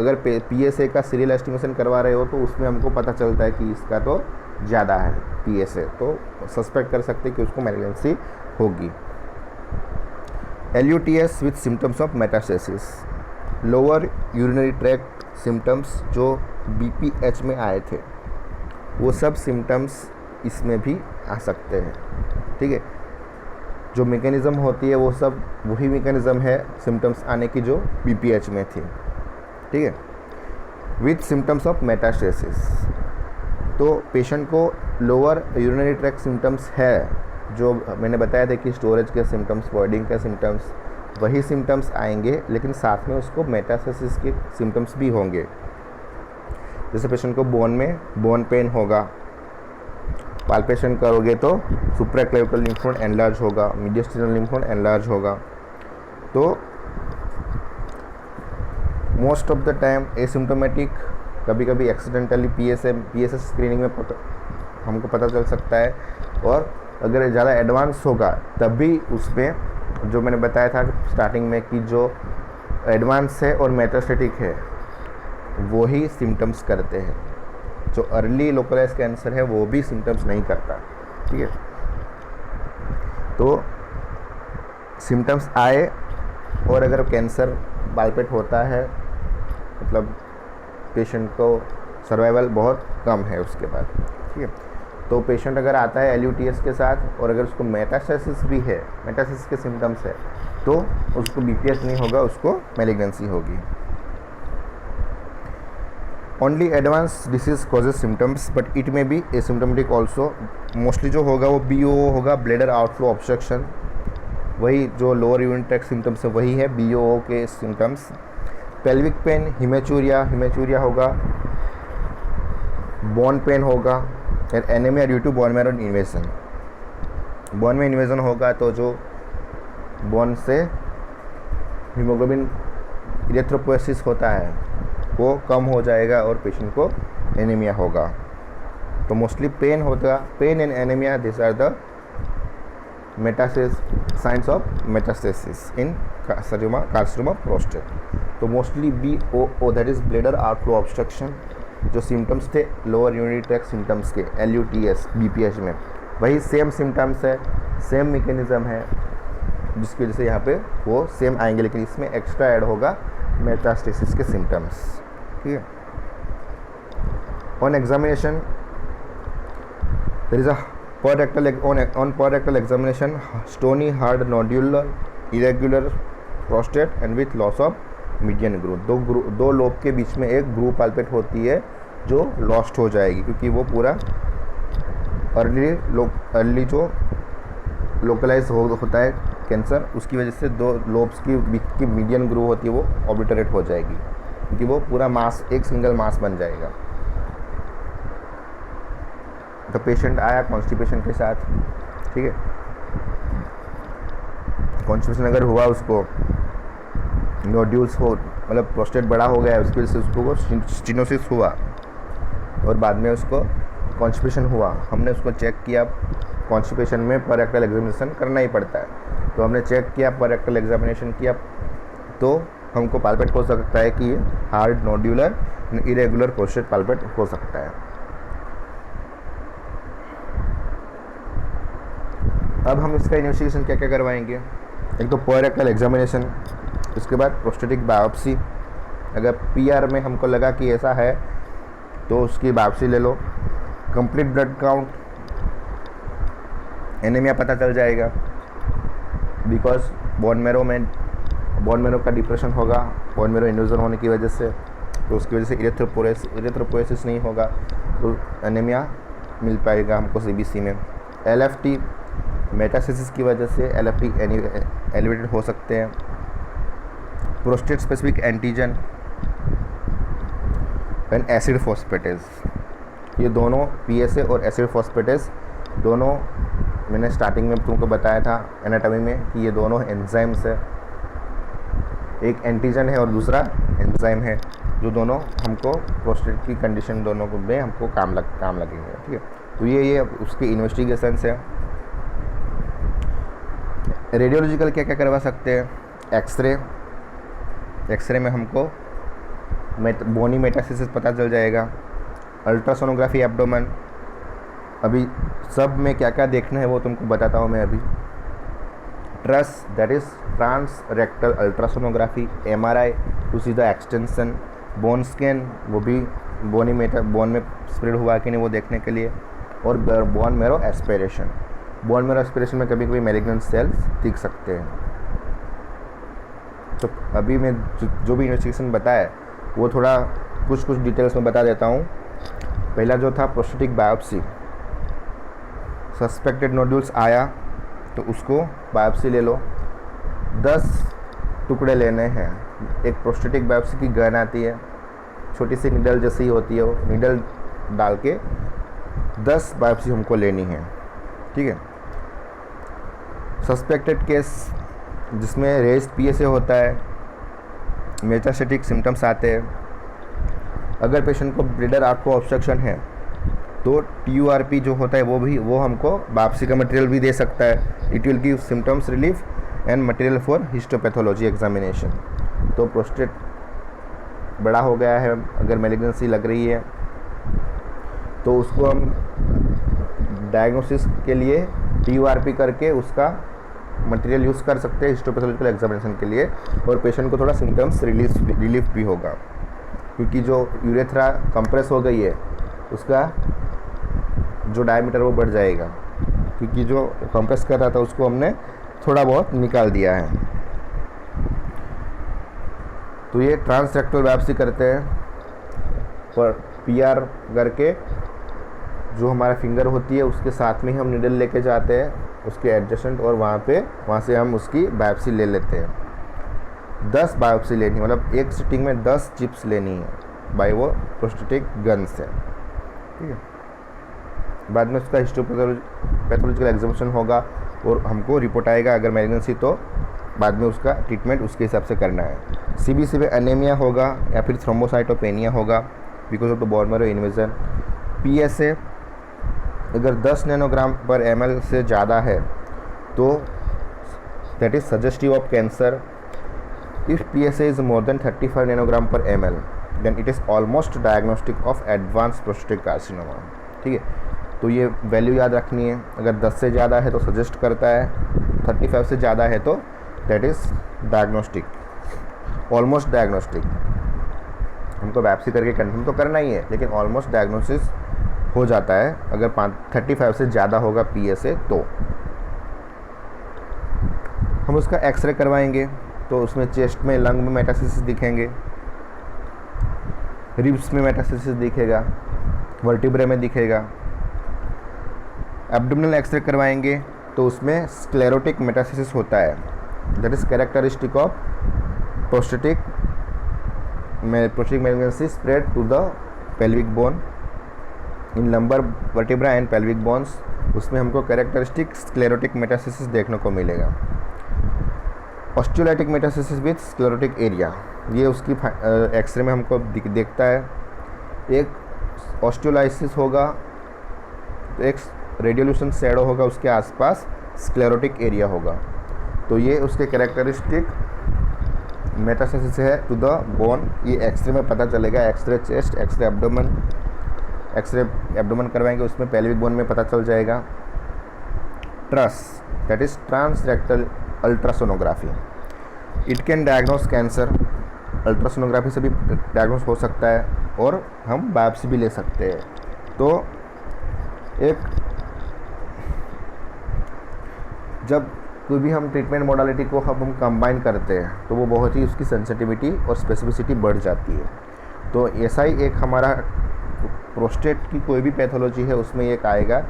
अगर PSA का सीरियल एस्टिमेशन करवा रहे हो तो उसमें हमको पता चलता है कि इसका तो ज़्यादा है PSA, तो सस्पेक्ट कर सकते हैं कि उसको मैलिग्नेंसी होगी। LUTS with symptoms of metastasis, lower urinary tract symptoms जो BPH में आए थे वो सब सिम्टम्स इसमें भी आ सकते हैं। ठीक है, जो मैकेनिज़्म होती है वो सब वही मैकेनिज़्म है सिम्टम्स आने की जो BPH में थी। ठीक है, विथ सिम्टम्स ऑफ मेटास्टेसिस, तो पेशेंट को लोअर यूरिनरी ट्रैक्ट सिम्टम्स है जो मैंने बताया था कि स्टोरेज के सिम्टम्स, वॉइडिंग के सिम्टम्स, वही सिम्टम्स आएंगे लेकिन साथ में उसको मेटास्टेसिस के सिम्टम्स भी होंगे। जैसे पेशेंट को बोन पेन होगा, पाल्पेशन करोगे तो सुप्राक्लेविकल लिम्फ नोड एनलार्ज होगा, मीडियस्टिनल लिम्फ नोड एनलार्ज होगा। तो most of the time asymptomatic, कभी कभी एक्सीडेंटली PSA स्क्रीनिंग में हमको पता चल सकता है, और अगर ज़्यादा एडवांस होगा तब भी उसमें जो मैंने बताया था स्टार्टिंग में कि जो एडवांस है और मेटास्टेटिक है वो ही सिम्टम्स करते हैं। जो अर्ली लोकलाइज कैंसर है वो भी सिम्टम्स नहीं करता। ठीक है, तो सिम्टम्स आए और अगर कैंसर बालपेट होता है मतलब पेशेंट को सर्वाइवल बहुत कम है उसके बाद। ठीक है, तो पेशेंट अगर आता है LUTS के साथ और अगर उसको मेटास्टेसिस भी है, मेटास्टेसिस के सिम्टम्स है, तो उसको BPH नहीं होगा, उसको मैलिग्नेंसी होगी। Only advance disease causes symptoms but it में बी एसिम्टोमेटिक ऑल्सो। मोस्टली जो होगा वो BOO होगा, ब्लैडर आउटफ्लो ऑब्स्ट्रक्शन, वही जो लोअर यूरिन ट्रैक्ट सिम्टम्स है वही है BOO के सिम्टम्स। पेल्विक पेन, हिमेचूरिया होगा, बोन पेन होगा, anaemia due to bone marrow invasion. Bone में इन्वेजन होगा तो जो बोन से हीमोग्लोबिन इरेथ्रोपोएसिस होता है वो कम हो जाएगा और पेशेंट को एनीमिया होगा। तो मोस्टली पेन होगा, pain and anaemia, this are the metastasis signs of metastasis in carcinoma prostate. तो mostly BOO that is bladder outflow obstruction, जो सिम्टम्स थे लोअर यूरिनरी ट्रैक्ट सिम्टम्स के LUTS BPH में, वही सेम सिम्टम्स है, same mechanism है, जिसकी वजह से यहाँ पे वो सेम आएंगे, लेकिन इसमें एक्स्ट्रा ऐड होगा मेटास्टेसिस के सिम्टम्स। ठीक है, on examination there is a on per-rectal examination stony hard nodular irregular prostate and with loss of median groove। दो लोब के बीच में एक ग्रूव पाल्पेट होती है जो लॉस्ट हो जाएगी क्योंकि वो पूरा अर्ली जो लोकलाइज होता है कैंसर, उसकी वजह से दो लोब्स की मीडियन ग्रूव होती है वो ऑब्लिटरेट हो जाएगी क्योंकि वो पूरा मास एक सिंगल मास बन जाएगा। तो पेशेंट आया कॉन्स्टिपेशन के साथ। ठीक है, कॉन्स्टिपेशन अगर हुआ, उसको नोड्यूल्स हो, मतलब प्रोस्टेट बड़ा हो गया, उसकी वजह से उसको स्टेनोसिस हुआ और बाद में उसको कॉन्स्टिपेशन हुआ, हमने उसको चेक किया। कॉन्स्टिपेशन में पर रेक्टल एग्जामिनेशन करना ही पड़ता है, तो हमने चेक किया, पर रेक्टल एग्जामिनेशन किया, तो हमको पाल्पेट हो सकता है कि hard nodular irregular prostate palpate हो सकता है। अब हम इसका इन्वेस्टिगेशन क्या क्या करवाएंगे, एक तो पर रेक्टल एग्जामिनेशन, उसके बाद प्रोस्टेटिक बायोप्सी। अगर PR में हमको लगा कि ऐसा है तो उसकी बायोप्सी ले लो। कंप्लीट ब्लड काउंट, एनीमिया पता चल जाएगा बिकॉज बोन मेरो का डिप्रेशन होगा, बोन मेरो इन्वेजन होने की वजह से, तो उसकी वजह से इरेथ्रोपोएसिस नहीं होगा तो एनीमिया मिल पाएगा हमको CBC में। LFT मेटास्टेसिस की वजह से LFT एलिवेटेड हो सकते हैं। Prostate specific antigen and acid phosphatase, ये दोनों पीएसए और एसिड फॉस्फेटेज दोनों मैंने स्टार्टिंग में तुमको बताया था एनाटॉमी में कि ये दोनों एंजाइम्स है, एक एंटीजन है और दूसरा एंजाइम है, जो दोनों हमको प्रोस्टेट की कंडीशन दोनों को में हमको काम लगेंगे। ठीक है, तो ये उसके इन्वेस्टिगेशंस है। रेडियोलॉजिकल क्या क्या करवा सकते हैं? एक्सरे में हमको बोनी मेटास्टेसिस पता चल जाएगा। अल्ट्रासोनोग्राफी एब्डोमेन, अभी सब में क्या क्या देखना है वो तुमको बताता हूँ मैं अभी। TRUS that is trans rectal ultrasonography, MRI to see the extension, bone scan वो भी बोन में स्प्रेड हुआ कि नहीं वो देखने के लिए, और bone marrow aspiration. Bone marrow aspiration में कभी कभी मैलिग्नेंट सेल्स दिख सकते हैं। तो अभी मैं जो भी इन्वेस्टिगेशन बताया वो थोड़ा कुछ डिटेल्स में बता देता हूँ। पहला जो था प्रोस्टेटिक बायोप्सी, सस्पेक्टेड नोड्यूल्स आया तो उसको बायोप्सी ले लो। 10 टुकड़े लेने हैं। एक प्रोस्टेटिक बायोप्सी की गन आती है, छोटी सी निडल जैसी होती है, वो निडल डाल के 10 बायोप्सी हमको लेनी है। ठीक है, सस्पेक्टेड केस जिसमें रेस्ड पीएसए होता है, मेटास्टेटिक सिम्टम्स आते हैं, अगर पेशेंट को ब्लीडर आर्क को ऑब्स्ट्रक्शन है तो TURP जो होता है वो हमको बायोप्सी का मटेरियल भी दे सकता है। It will give symptoms relief and material for histopathology examination. तो प्रोस्टेट बड़ा हो गया है, अगर मैलिग्नेंसी लग रही है तो उसको हम डायग्नोसिस के लिए TURP करके उसका मटेरियल यूज़ कर सकते हैं हिस्टोपैथोलॉजिकल एग्जामिनेशन के लिए, और पेशेंट को थोड़ा सिम्टम्स रिलीफ भी होगा, क्योंकि जो यूरेथ्रा कंप्रेस हो गई है उसका जो डायमीटर वो बढ़ जाएगा, क्योंकि जो कंप्रेस कर रहा था उसको हमने थोड़ा बहुत निकाल दिया है। तो ये ट्रांसरेक्टल बायोप्सी करते हैं, पर PR करके जो हमारा फिंगर होती है उसके साथ में ही हम निडल लेके जाते हैं उसके एडजस्टेंट, और वहाँ से हम उसकी बायोप्सी ले लेते हैं। 10 बायोप्सी लेनी, मतलब एक सिटिंग में 10 चिप्स लेनी है बाय वो प्रोस्टेटिक गन से। ठीक है, बाद में उसका हिस्टोपैथोलॉजिकल एग्जामिनेशन होगा और हमको रिपोर्ट आएगा। अगर मैलिग्नेंसी तो बाद में उसका ट्रीटमेंट उसके हिसाब से करना है। CBC में एनीमिया होगा या फिर थ्रोम्बोसाइटोपेनिया होगा because of the bone marrow invasion. PSA अगर 10 नैनोग्राम पर ml से ज़्यादा है तो that is suggestive of cancer. If PSA is more than 35 nanogram per ml then it is almost diagnostic of advance prostatic carcinoma. ठीक है, तो ये value याद रखनी है। अगर 10 से ज़्यादा है तो सजेस्ट करता है, 35 से ज़्यादा है तो that is diagnostic, almost diagnostic. हमको बायोप्सी करके कंफर्म तो करना ही है, लेकिन ऑलमोस्ट डायग्नोसिस हो जाता है अगर 35 से ज़्यादा होगा PSA तो। हम उसका एक्सरे करवाएंगे तो उसमें चेस्ट में, लंग में मेटास्टेसिस दिखेंगे, रिब्स में मेटास्टेसिस दिखेगा, वर्टिब्रे में दिखेगा। एब्डोमिनल एक्सरे करवाएंगे तो उसमें स्क्लेरोटिक मेटास्टेसिस होता है, that is characteristic of prostatic malignancy spread to the pelvic bone in lumbar vertebra and pelvic bones. उसमें हमको कैरेक्टरिस्टिक स्क्लेरोटिक मेटास्टेसिस देखने को मिलेगा। Osteolytic metastasis with sclerotic area, ये उसकी एक्सरे में हमको देखता है। एक ऑस्टियोलाइसिस होगा तो एक रेडियोल्यूशन शैडो होगा, उसके आसपास स्क्लेरोटिक एरिया होगा। तो ये उसके कैरेक्टरिस्टिक मेटास्टेसिस है टू द बोन, ये एक्सरे में पता चलेगा। एक्सरे चेस्ट, एक्सरे एब्डोमेन करवाएंगे, उसमें पेल्विक बोन में पता चल जाएगा। Truss that is transrectal ultrasonography, it can diagnose cancer. Ultrasonography से भी डायग्नोस हो सकता है और हम बायोप्सी भी ले सकते हैं। तो एक जब कोई भी हम ट्रीटमेंट मोडालिटी को हम कंबाइन करते हैं तो वो बहुत ही उसकी सेंसिटिविटी और स्पेसिफिसिटी बढ़ जाती है। तो ऐसा ही एक हमारा प्रोस्टेट की कोई भी पैथोलॉजी है उसमें एक आएगा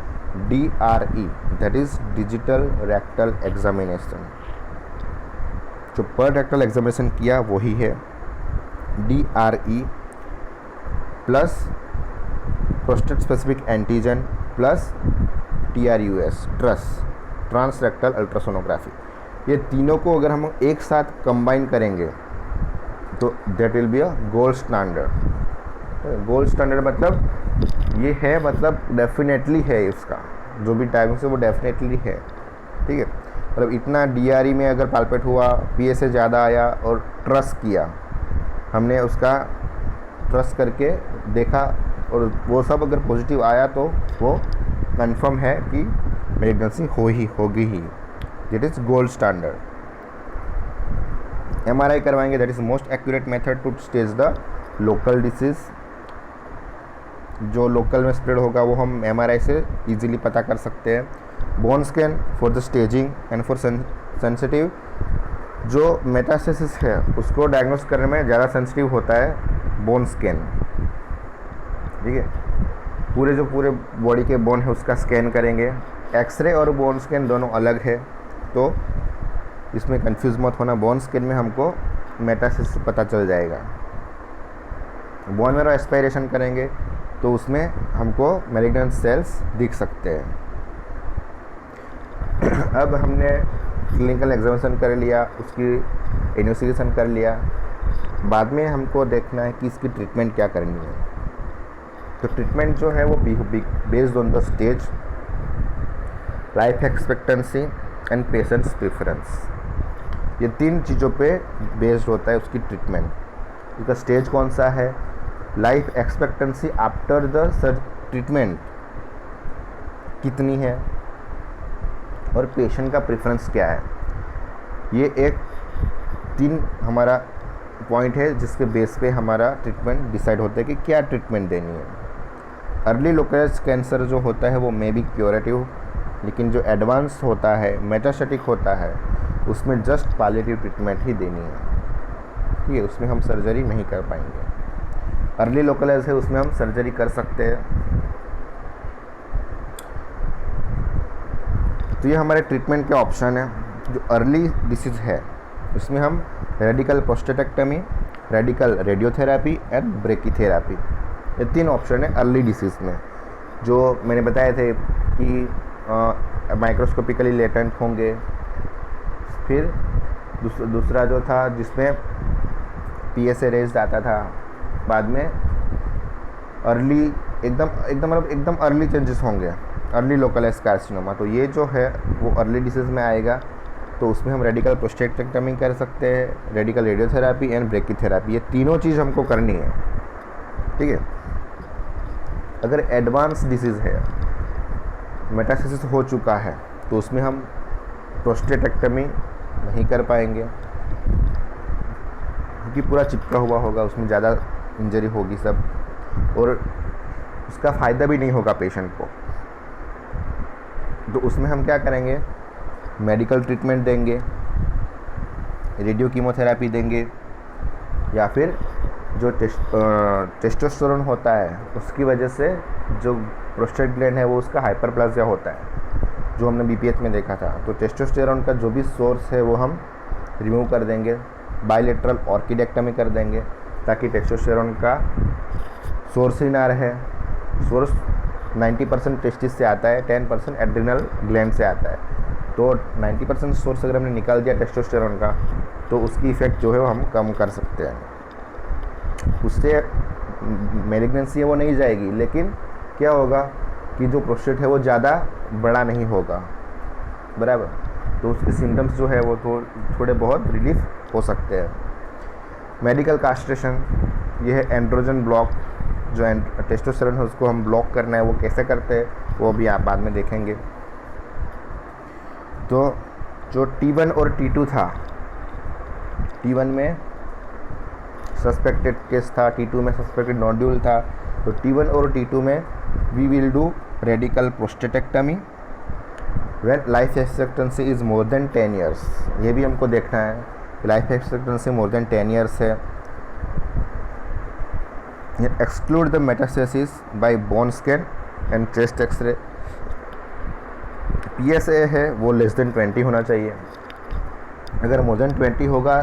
DRE, that is digital rectal examination. जो पर रेक्टल एग्जामिनेशन किया वही है DRE plus prostate specific antigen plus TRUS trans rectal ultrasonography. ये तीनों को अगर हम एक साथ कंबाइन करेंगे तो that will be a gold standard. Gold standard मतलब ये है, मतलब डेफिनेटली है, इसका जो भी टाइमिंग से वो डेफिनेटली है, ठीक है। मतलब इतना DRE में अगर पाल्पेट हुआ, PSA ज़्यादा आया और ट्रस्ट किया, हमने उसका ट्रस्ट करके देखा और वो सब अगर पॉजिटिव आया तो वो कंफर्म है कि मेलिग्नेंसी होगी ही। That is gold standard. MRI करवाएंगे, that is most accurate method to stage the local disease. जो लोकल में स्प्रेड होगा वो हम MRI से इजीली पता कर सकते हैं। Bone scan for the staging and for sensitive, जो मेटास्टेसिस है उसको डायग्नोस करने में ज़्यादा सेंसिटिव होता है बोन स्कैन, ठीक है। पूरे बॉडी के बोन है उसका स्कैन करेंगे। एक्सरे और बोन स्कैन दोनों अलग है, तो इसमें कंफ्यूज मत होना। बोन स्कैन में हमको मेटास्टेसिस पता चल जाएगा। बोन मैरो एस्पायरेशन करेंगे तो उसमें हमको मैलिग्नेंट सेल्स दिख सकते हैं। अब हमने क्लिनिकल एग्जामिनेशन कर लिया, उसकी इन्वेस्टिगेशन कर लिया, बाद में हमको देखना है कि इसकी ट्रीटमेंट क्या करनी है। तो ट्रीटमेंट जो है वो based on the stage, life expectancy and patients preference, ये 3 चीज़ों पे बेस्ड होता है उसकी ट्रीटमेंट। उसका स्टेज कौन सा है, life expectancy after the treatment कितनी है, और पेशेंट का प्रेफरेंस क्या है। ये एक 3 हमारा पॉइंट है जिसके बेस पे हमारा ट्रीटमेंट डिसाइड होता है कि क्या ट्रीटमेंट देनी है। अर्ली लोकलाइज्ड कैंसर जो होता है वो मे बी क्यूरेटिव, लेकिन जो एडवांस होता है, मेटास्टेटिक होता है, उसमें जस्ट पैलिएटिव ट्रीटमेंट ही देनी है, ठीक है। उसमें हम सर्जरी नहीं कर पाएंगे। अर्ली लोकलाइज है उसमें हम सर्जरी कर सकते हैं। तो ये हमारे ट्रीटमेंट के ऑप्शन है। जो अर्ली डिसीज़ है उसमें हम radical prostatectomy, radical radiotherapy and brachytherapy, ये 3 ऑप्शन है अर्ली डिसीज़ में। जो मैंने बताए थे कि माइक्रोस्कोपिकली लेटेंट होंगे। फिर दूसरा जो था जिसमें PSA रेज्ड आता था, बाद में अर्ली एकदम अर्ली चेंजेस होंगे, अर्ली लोकलाइज्ड कार्सिनोमा। तो ये जो है वो अर्ली डिसीज़ में आएगा, तो उसमें हम रेडिकल प्रोस्टेटेक्टमी कर सकते हैं, रेडिकल रेडियोथेरापी एंड ब्रेकीथेरापी, ये तीनों चीज़ हमको करनी है, ठीक है। अगर एडवांस डिसीज़ है, मेटास्टेसिस हो चुका है, तो उसमें हम प्रोस्टेटेक्टमी नहीं कर पाएंगे क्योंकि पूरा चिपका हुआ होगा, उसमें ज़्यादा इंजरी होगी सब, और उसका फ़ायदा भी नहीं होगा पेशेंट को। तो उसमें हम क्या करेंगे, मेडिकल ट्रीटमेंट देंगे, रेडियो कीमोथेरापी देंगे, या फिर जो टेस्टोस्टेरोन होता है उसकी वजह से जो प्रोस्टेट ग्लैंड है वो उसका हाइपरप्लासिया होता है, जो हमने BPH में देखा था। तो टेस्टोस्टेरोन का जो भी सोर्स है वो हम रिमूव कर देंगे, बायलेटरल ऑर्किडेक्टमी कर देंगे, ताकि टेस्टोस्टेरोन का सोर्स ही ना रहे। सोर्स 90% टेस्टिस से आता है, 10% एड्रिनल ग्लैंड से आता है। तो 90% सोर्स अगर हमने निकाल दिया टेस्टोस्टेरोन का, तो उसकी इफ़ेक्ट जो है वो हम कम कर सकते हैं। उससे मैलिग्नेंसी है वो नहीं जाएगी, लेकिन क्या होगा कि जो प्रोस्टेट है वो ज़्यादा बड़ा नहीं होगा, बराबर। तो उसके सिम्टम्स जो है वो थोड़े बहुत रिलीफ हो सकते हैं। मेडिकल कास्ट्रेशन, ये है एंड्रोजन ब्लॉक, जो टेस्टोस्टेरोन है उसको हम ब्लॉक करना है, वो कैसे करते हैं वो भी आप बाद में देखेंगे। तो जो T1 और T2 था, T1 में सस्पेक्टेड केस था, T2 में सस्पेक्टेड नोड्यूल था। तो T1 और T2 में we will do radical prostatectomy when life expectancy is more than 10 years. ये भी हमको देखना है कि life expectancy more than 10 years है। Exclude the metastasis by bone scan and chest X-ray. PSA है वो लेस देन 20 होना चाहिए। अगर मोर देन 20 होगा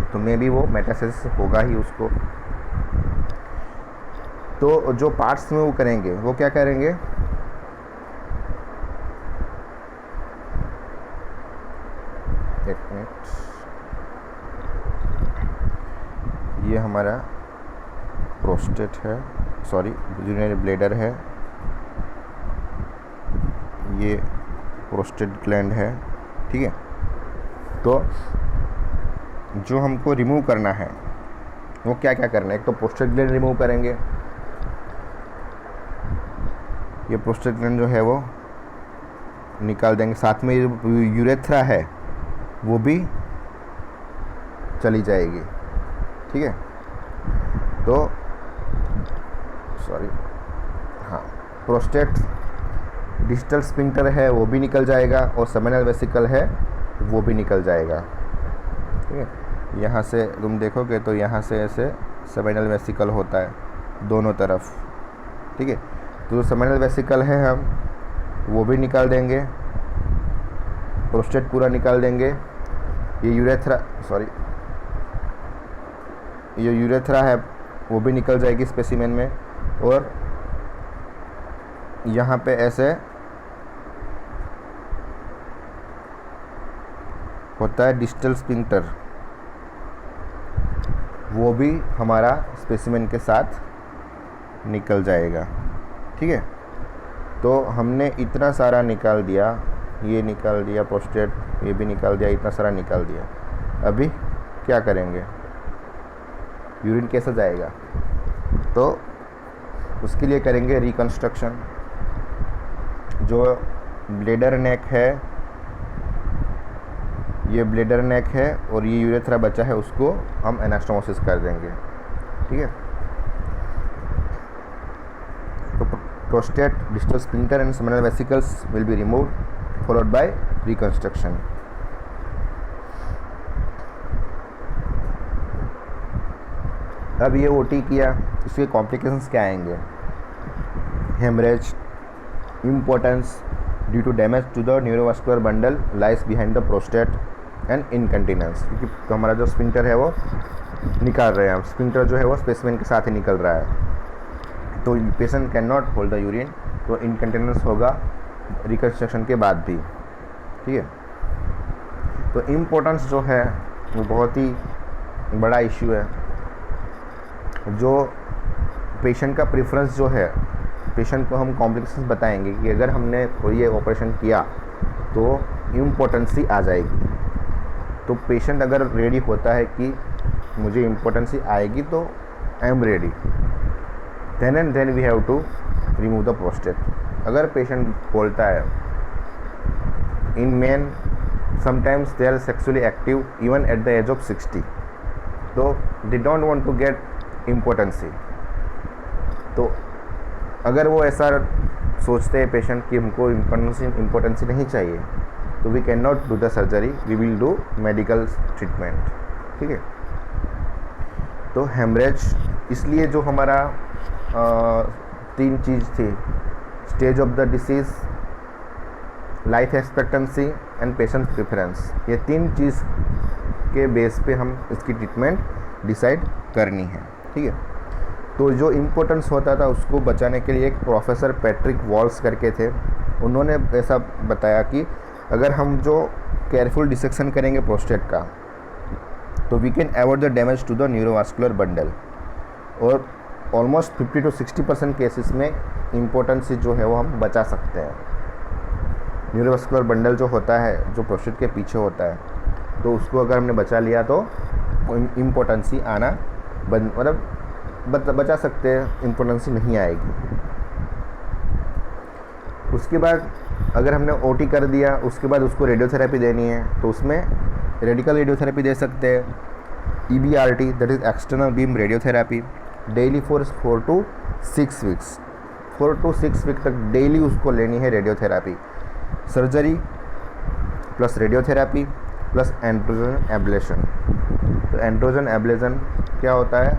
तो मे बी वो मेटास्टेसिस होगा ही उसको। तो जो पार्ट्स में वो करेंगे वो क्या करेंगे, एक मिनट, ये हमारा प्रोस्टेट है, सॉरी यूरिनरी ब्लैडर है, ये प्रोस्टेट ग्लैंड है, ठीक है। तो जो हमको रिमूव करना है वो क्या क्या करना है, एक तो प्रोस्टेट ग्लैंड रिमूव करेंगे, ये प्रोस्टेट ग्लैंड जो है वो निकाल देंगे, साथ में यूरेथ्रा है वो भी चली जाएगी, ठीक है। तो सॉरी, हाँ, प्रोस्टेट डिस्टल स्फिंक्टर है वो भी निकल जाएगा, और सेमिनल वेसिकल है वो भी निकल जाएगा, ठीक है। यहाँ से तुम देखोगे तो यहाँ से ऐसे सेमिनल वेसिकल होता है दोनों तरफ, ठीक है। तो जो सेमिनल वेसिकल है हम वो भी निकाल देंगे, प्रोस्टेट पूरा निकाल देंगे, ये यूरेथ्रा, सॉरी ये यूरेथ्रा है वो भी निकल जाएगी स्पेसिमेन में, और यहाँ पे ऐसे होता है डिस्टल स्फिंक्टर, वो भी हमारा स्पेसिमेन के साथ निकल जाएगा, ठीक है। तो हमने इतना सारा निकाल दिया, ये निकाल दिया प्रोस्टेट, ये भी निकाल दिया, इतना सारा निकाल दिया। अभी क्या करेंगे, यूरिन कैसे जाएगा, तो उसके लिए करेंगे रिकंस्ट्रक्शन। जो ब्लेडर नेक है, ये ब्लेडर नेक है और ये यूरेथ्रा बचा है, उसको हम एनास्टोमोसिस कर देंगे, ठीक है। तो prostate, distal sphincter and seminal vesicles will be removed followed by reconstruction. अब ये ओटी किया, इसके कॉम्प्लिकेशंस क्या आएंगे, haemorrhage, impotence due to damage to the neurovascular bundle lies behind the prostate and incontinence, क्योंकि तो हमारा जो स्फिंक्टर है वो निकाल रहे हैं हम, स्फिंक्टर जो है वो स्पेसिमेन के साथ ही निकल रहा है, तो patient can not hold the urine, तो इनकंटिनेंस होगा रिकंस्ट्रक्शन के बाद भी, ठीक है। तो इम्पोर्टेंस जो है वो बहुत ही बड़ा इश्यू है, जो पेशेंट का प्रेफरेंस जो है, पेशेंट को हम कॉम्प्लिकेशंस बताएंगे कि अगर हमने कोई ये ऑपरेशन किया तो इम्पोर्टेंसी आ जाएगी। तो पेशेंट अगर रेडी होता है कि मुझे इम्पोर्टेंसी आएगी तो I am ready, then and then we have to remove the prostate. अगर पेशेंट बोलता है, in men sometimes they are sexually active even at the age of 60, तो they don't want to get impotency. तो अगर वो ऐसा सोचते हैं पेशेंट कि हमको इम्पोर्टेंसी नहीं चाहिए, तो we can not do the surgery, we will do medical treatment, ठीक है। तो हेमरेज, इसलिए जो हमारा 3 चीज़ थी, stage of the disease, life expectancy and patient preference, ये 3 चीज़ के बेस पे हम इसकी ट्रीटमेंट डिसाइड करनी है, ठीक है। तो जो इम्पोर्टेंस होता था उसको बचाने के लिए एक प्रोफेसर पैट्रिक वॉल्स करके थे, उन्होंने ऐसा बताया कि अगर हम जो केयरफुल डिसेक्शन करेंगे प्रोस्टेट का, तो we can avoid the damage to the neurovascular bundle, और ऑलमोस्ट 50 to 60% केसेस में इम्पोर्टेंस जो है वो हम बचा सकते हैं। न्यूरोवास्कुलर बंडल जो होता है, जो प्रोस्टेट के पीछे होता है, तो उसको अगर हमने बचा लिया तो इम्पोर्टेंसी आना मतलब बचा सकते हैं, इम्पोर्टेंसी नहीं आएगी। उसके बाद अगर हमने ओटी कर दिया, उसके बाद उसको रेडियोथेरेपी देनी है, तो उसमें रेडिकल रेडियोथेरेपी दे सकते हैं, EBRT, that is external beam radiotherapy, daily for 4 to 6 weeks, 4 to 6 week तक डेली उसको लेनी है radiotherapy. Surgery plus radiotherapy plus androgen ablation. तो एंड्रोजन एब्लेशन क्या होता है,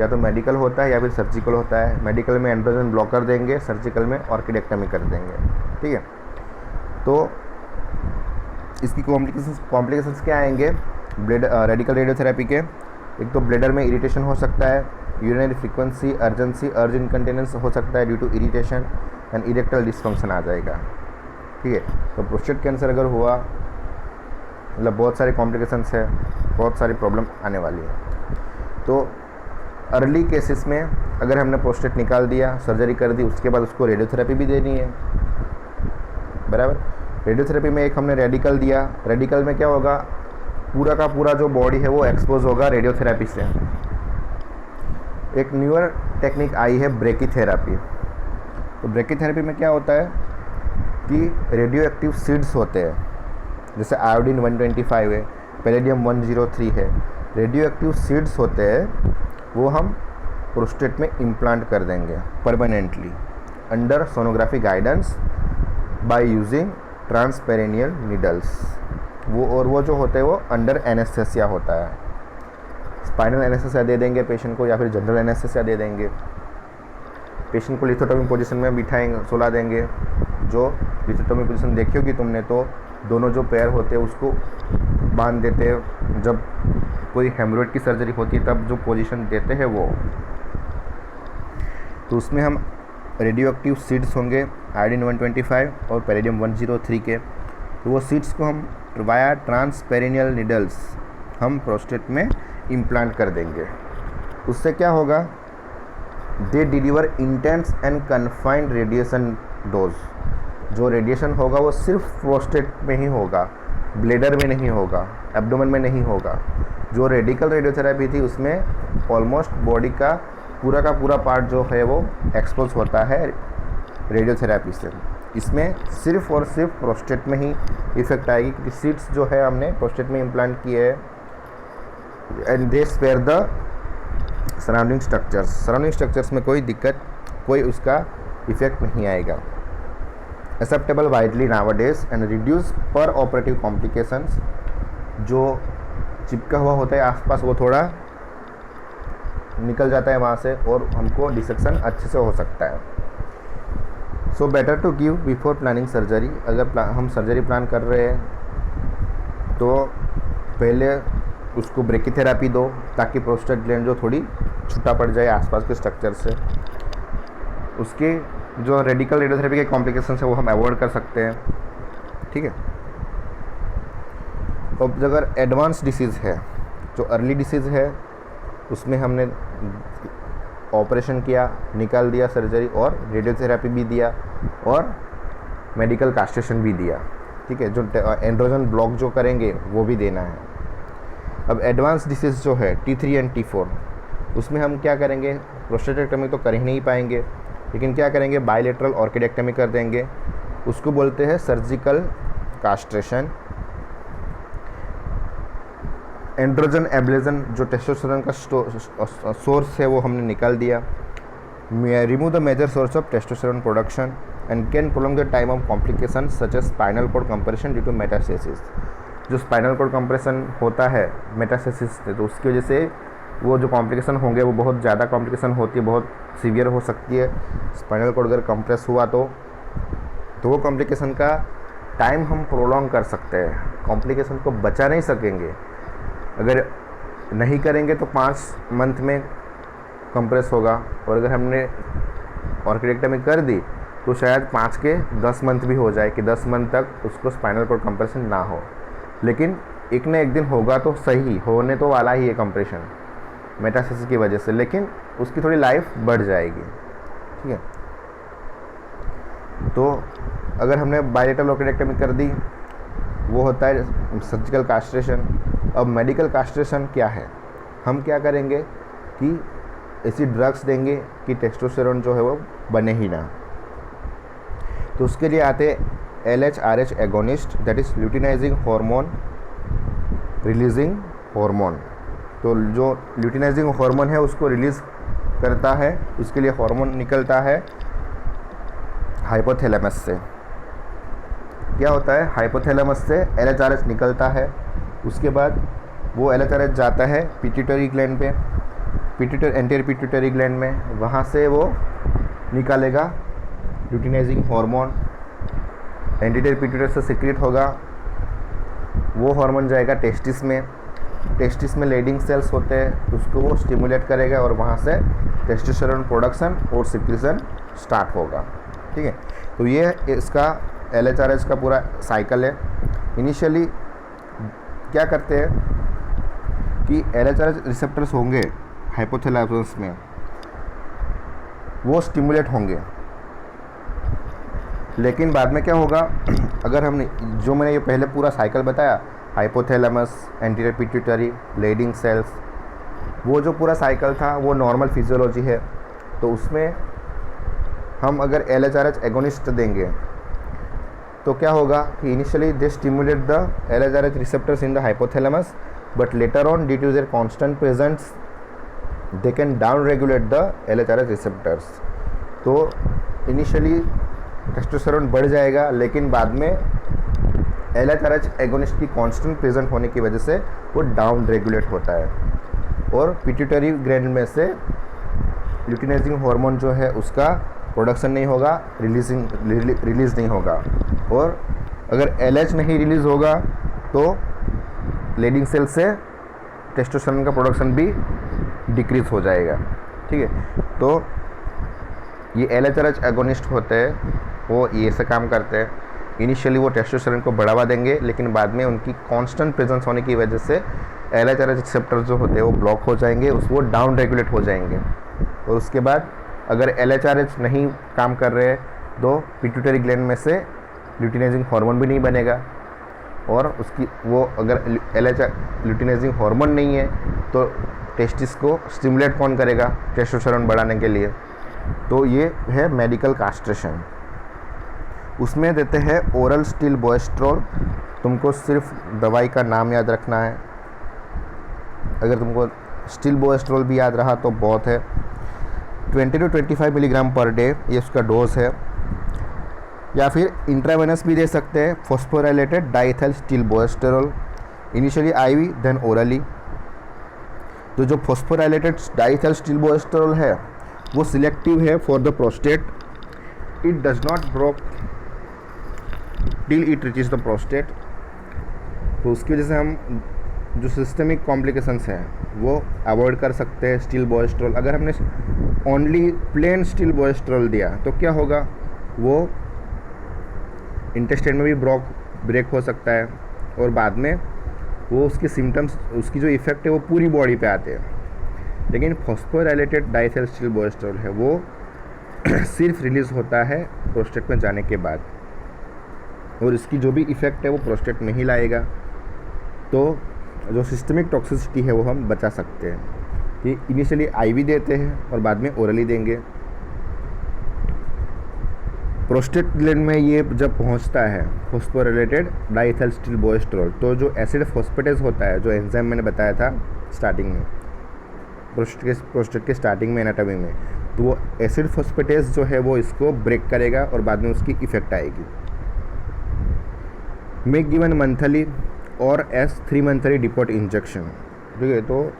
या तो मेडिकल होता है या फिर सर्जिकल होता है। मेडिकल में एंड्रोजन ब्लॉकर देंगे, सर्जिकल में ऑर्किडेक्टमी कर देंगे, ठीक है। तो इसकी कॉम्प्लिकेशंस क्या आएंगे रेडिकल रेडियोथेरेपी के? एक तो ब्लैडर में इरिटेशन हो सकता है, urinary frequency, urgency, urge incontinence हो सकता है due to irritation, and erectile dysfunction आ जाएगा। ठीक है, तो प्रोस्टेट कैंसर अगर हुआ मतलब बहुत सारे कॉम्प्लिकेशंस है, बहुत सारी प्रॉब्लम आने वाली है। तो अर्ली केसेस में अगर हमने प्रोस्टेट निकाल दिया, सर्जरी कर दी, उसके बाद उसको रेडियोथेरेपी भी देनी है, बराबर। रेडियोथेरेपी में एक हमने रेडिकल दिया, रेडिकल में क्या होगा, पूरा का पूरा जो बॉडी है वो एक्सपोज होगा रेडियोथेरेपी से। एक न्यूअर टेक्निक आई है ब्रेकीथेरेपी। तो ब्रेकीथेरेपी में क्या होता है कि रेडियो एक्टिव सीड्स होते हैं, जैसे आयोडीन 125 है, पैलेडियम 103 है, रेडियो एक्टिव सीड्स होते हैं, वो हम प्रोस्टेट में इम्प्लांट कर देंगे permanently under sonography guidance by using transperineal needles. वो जो होते हैं वो अंडर एनेस्थेसिया होता है। स्पाइनल एनेस्थेसिया दे देंगे पेशेंट को, या फिर जनरल एनेस्थेसिया दे देंगे। पेशेंट को लिथोटोमी पोजीशन में बिठाएंगे, सुला देंगे। जो लिथोटोमी पोजीशन देखी होगी तुमने, तो दोनों जो पैर होते हैं उसको बांध देते हैं। जब कोई हेमरोइड की सर्जरी होती है तब जो पोजीशन देते हैं वो, तो उसमें हम रेडियो एक्टिव सीड्स होंगे आयोडीन 125 और पैलेडियम 103 के। तो वो सीड्स को हम वाया ट्रांसपेरेनियल नीडल्स हम प्रोस्टेट में इम्प्लांट कर देंगे। उससे क्या होगा, दे deliver intense and confined radiation dose. जो रेडिएशन होगा वो सिर्फ प्रोस्टेट में ही होगा, ब्लैडर में नहीं होगा, एब्डोमेन में नहीं होगा। जो रेडिकल रेडियोथेरेपी थी उसमें ऑलमोस्ट बॉडी का पूरा पार्ट जो है वो एक्सपोज होता है रेडियोथेरेपी से। इसमें सिर्फ और सिर्फ प्रोस्टेट में ही इफेक्ट आएगी, क्योंकि सीड्स जो है हमने प्रोस्टेट में इम्प्लांट किए हैं, and they spare the surrounding structures में कोई दिक्कत, कोई उसका इफेक्ट नहीं आएगा। Acceptable widely nowadays and reduce per operative complications. जो चिपका हुआ होता है आसपास वो थोड़ा निकल जाता है वहाँ से, और हमको डिसेक्शन अच्छे से हो सकता है। So better to give before planning surgery. अगर हम सर्जरी प्लान कर रहे हैं तो पहले उसको ब्रेकीथेरेपी दो, ताकि प्रोस्टेट ग्लैंड जो थोड़ी छुट्टा पड़ जाए आसपास के स्ट्रक्चर से। उसके जो रेडिकल रेडियोथेरेपी के कॉम्प्लिकेशन है वो हम अवॉइड कर सकते हैं। ठीक है। अब अगर एडवांस डिसीज़ है, जो अर्ली डिसीज़ है, उसमें हमने ऑपरेशन किया, निकाल दिया सर्जरी, और रेडियोथेरेपी भी दिया और मेडिकल कास्ट्रेशन भी दिया। ठीक है। जो एंड्रोजन ब्लॉक जो करेंगे वो भी देना है। अब एडवांस डिसीज़ जो है T3 एंड T4, उसमें हम क्या करेंगे, प्रोस्टेटेक्टमी तो कर ही नहीं पाएंगे, लेकिन क्या करेंगे, बायलेटरल ऑर्किडेक्टमी कर देंगे। उसको बोलते हैं सर्जिकल कास्ट्रेशन। एंड्रोजन एब्लेजन, जो टेस्टोस्टेरोन का सोर्स है वो हमने निकाल दिया। Remove the major source of testosterone production and can prolong the time of complication such as spinal cord compression due to metastasis. जो स्पाइनल कॉर्ड कंप्रेशन होता है मेटास्टेसिस से, तो उसकी वजह से वो जो कॉम्प्लिकेशन होंगे वो बहुत ज़्यादा कॉम्प्लिकेशन होती है, बहुत सीवियर हो सकती है। स्पाइनल कॉर्ड अगर कंप्रेस हुआ तो वो कॉम्प्लिकेशन का टाइम हम प्रोलॉन्ग कर सकते हैं। कॉम्प्लिकेशन को बचा नहीं सकेंगे, अगर नहीं करेंगे तो 5 मंथ में कंप्रेस होगा, और अगर हमने ऑर्किडेक्टमी कर दी तो शायद 5 के 10 मंथ भी हो जाए, कि 10 मंथ तक उसको स्पाइनल कॉर्ड कंप्रेशन ना हो। लेकिन एक न एक दिन होगा तो सही, होने तो वाला ही है कंप्रेशन मेटास्टेसिस की वजह से, लेकिन उसकी थोड़ी लाइफ बढ़ जाएगी। ठीक है। तो अगर हमने बायलेटरल ऑर्किडेक्टमी कर दी, वो होता है सर्जिकल कास्ट्रेशन। अब मेडिकल कास्ट्रेशन क्या है, हम क्या करेंगे कि ऐसी ड्रग्स देंगे कि टेस्टोस्टेरोन जो है वो बने ही ना। तो उसके लिए आते LH-RH agonist, that is luteinizing hormone releasing hormone. तो जो ल्यूटिनाइजिंग हार्मोन है उसको रिलीज़ करता है, उसके लिए हार्मोन निकलता है हाइपोथैलेमस से। क्या होता है, हाइपोथैलेमस से LH-RH निकलता है, उसके बाद वो LH-RH जाता है पिट्यूटरी ग्लैंड पे, एंटीरियर पिट्यूटरी ग्लैंड में, वहाँ से वो निकालेगा ल्यूटिनाइजिंग हार्मोन, एंटीरियर पिट्यूटरी से सिक्रेट होगा वो हार्मोन जाएगा टेस्टिस में। टेस्टिस में लेडिंग सेल्स होते हैं, उसको वो स्टिमुलेट करेगा और वहाँ से टेस्टोस्टेरोन प्रोडक्शन और सिक्रीशन स्टार्ट होगा। ठीक है, तो ये इसका LHRH का पूरा साइकिल है। इनिशियली क्या करते हैं कि LHRH रिसेप्टर्स होंगे हाइपोथैलेमस में, वो स्टिमुलेट होंगे, लेकिन बाद में क्या होगा, अगर हमने जो मैंने ये पहले पूरा साइकिल बताया, hypothalamus, anterior pituitary, Leydig cells, वो जो पूरा साइकिल था वो नॉर्मल फिजियोलॉजी है। तो उसमें हम अगर LHRH एगोनिस्ट देंगे तो क्या होगा कि initially they stimulate the LHRH receptors in the hypothalamus, but later on due to their constant presence they can down regulate the LHRH receptors. तो इनिशियली टेस्टोस्टेरोन बढ़ जाएगा, लेकिन बाद में LHRH एगोनिस्ट की कांस्टेंट प्रेजेंट होने की वजह से वो डाउन रेगुलेट होता है और पिट्यूटरी ग्लैंड में से ल्यूटिनाइजिंग हार्मोन जो है उसका प्रोडक्शन नहीं होगा, रिलीज़ नहीं होगा। और अगर LH नहीं रिलीज़ होगा तो लेडिंग सेल से टेस्टोस्टेरोन का प्रोडक्शन भी डिक्रीज हो जाएगा। ठीक है, तो ये LHRH एगोनिस्ट होते हैं, वो ये से काम करते हैं। इनिशियली वो टेस्टोस्टेरोन को बढ़ावा देंगे, लेकिन बाद में उनकी कांस्टेंट प्रेजेंस होने की वजह से LHRH रिसेप्टर जो होते हैं वो ब्लॉक हो जाएंगे, वो डाउन रेगुलेट हो जाएंगे। और उसके बाद अगर LHRH नहीं काम कर रहे तो पिट्यूटरी ग्लैंड में से ल्यूटिनाइजिंग हार्मोन भी नहीं बनेगा, और उसकी वो अगर ल्यूटिनाइजिंग हार्मोन नहीं है तो टेस्टिस को स्टिमुलेट कौन करेगा टेस्टोस्टेरोन बढ़ाने के लिए। तो ये है मेडिकल कास्ट्रेशन। उसमें देते हैं ओरल स्टिल बोएस्ट्रोल। तुमको सिर्फ दवाई का नाम याद रखना है, अगर तुमको स्टिल बोएस्ट्रोल भी याद रहा तो बहुत है। 20 to 25 मिलीग्राम पर डे ये उसका डोज है, या फिर इंट्रावेनस भी दे सकते हैं। Phosphorylated diethylstilbestrol, initially IV then orally. तो जो फॉस्फोराइलेटेड डाइथाइल स्टिल बोएस्टेरोल है वो सिलेक्टिव है for the prostate. It does not block till it reaches the prostate. तो उसकी वजह से हम जो सिस्टमिक कॉम्प्लिकेशंस हैं वो अवॉइड कर सकते हैं स्टिल बोएस्टेरोल। अगर हमने ओनली प्लेन स्टिल बोएस्टेरोल दिया तो क्या होगा, वो इंटेस्टाइन में भी ब्रेक हो सकता है, और बाद में वो उसके सिम्टम्स, उसकी जो इफ़ेक्ट है वो पूरी बॉडी पे आते हैं। लेकिन फॉस्फोराइलेटेड डाइथाइल स्टिल बोएस्टेरोल है वो सिर्फ रिलीज़ होता है प्रोस्टेट में जाने के बाद, और इसकी जो भी इफ़ेक्ट है वो प्रोस्टेट में ही लाएगा। तो जो सिस्टमिक टॉक्सिसिटी है वो हम बचा सकते हैं कि इनिशियली IV देते हैं और बाद में ओरली देंगे। प्रोस्टेट ग्लैंड में ये जब पहुंचता है फॉस्फोराइलेटेड डाइथाइल स्टिल बोएस्टेरोल, तो जो एसिड फॉस्फेटेज होता है, जो एंजाइम मैंने बताया था स्टार्टिंग में, प्रोस्टेट के स्टार्टिंग में एनाटॉमी में, तो वो एसिड फॉस्फेटेज जो है वो इसको ब्रेक करेगा और बाद में उसकी इफेक्ट आएगी। मेक गिवन मंथली और एस 3 मंथली डिपोट इंजेक्शन। ठीक है, तो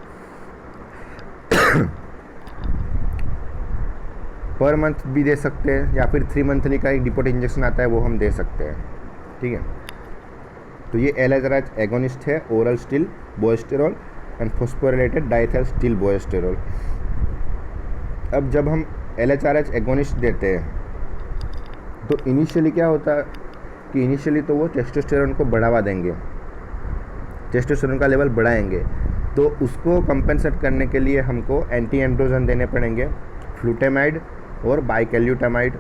पर मंथ भी दे सकते हैं, या फिर 3 मंथली का एक डिपोट इंजेक्शन आता है वो हम दे सकते हैं। ठीक है, तो ये LHRH एगोनिस्ट है, oral stilbestrol and phosphorylated diethylstilbestrol. अब जब हम LHRH एगोनिस्ट देते हैं तो इनिशियली क्या होता है कि इनिशियली तो वो टेस्टोस्टेरोन को बढ़ावा देंगे, टेस्टोस्टेरोन का लेवल बढ़ाएंगे। तो उसको कंपेंसेट करने के लिए हमको एंटी एंड्रोजन देने पड़ेंगे, फ्लूटेमाइड और बाइकैल्यूटामाइड।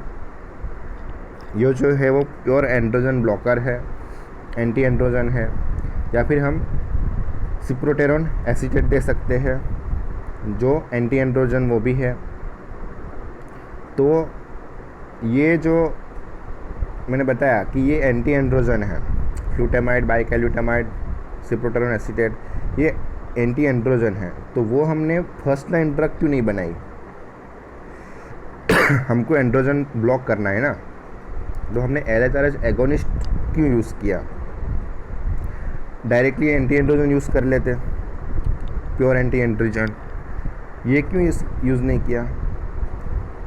ये जो है वो प्योर एंड्रोजन ब्लॉकर है, एंटी एंड्रोजन है। या फिर हम सिप्रोटेरोन एसीटेट दे सकते हैं, जो एंटी एंड्रोजन वो भी है। तो ये जो मैंने बताया कि ये एंटी एंड्रोजन है, फ्लूटेमाइड, बाइकैल्यूटामाइड, सिप्रोटेरोन एसीटेट, ये एंटी एंड्रोजन है। तो वो हमने फर्स्ट लाइन ड्रग क्यों नहीं बनाई? हमको एंड्रोजन ब्लॉक करना है ना, तो हमने LHRH एगोनिस्ट क्यों यूज़ किया? डायरेक्टली एंटी एंड्रोजन यूज़ कर लेते, प्योर एंटी एंड्रोजन। ये क्यों यूज़ नहीं किया?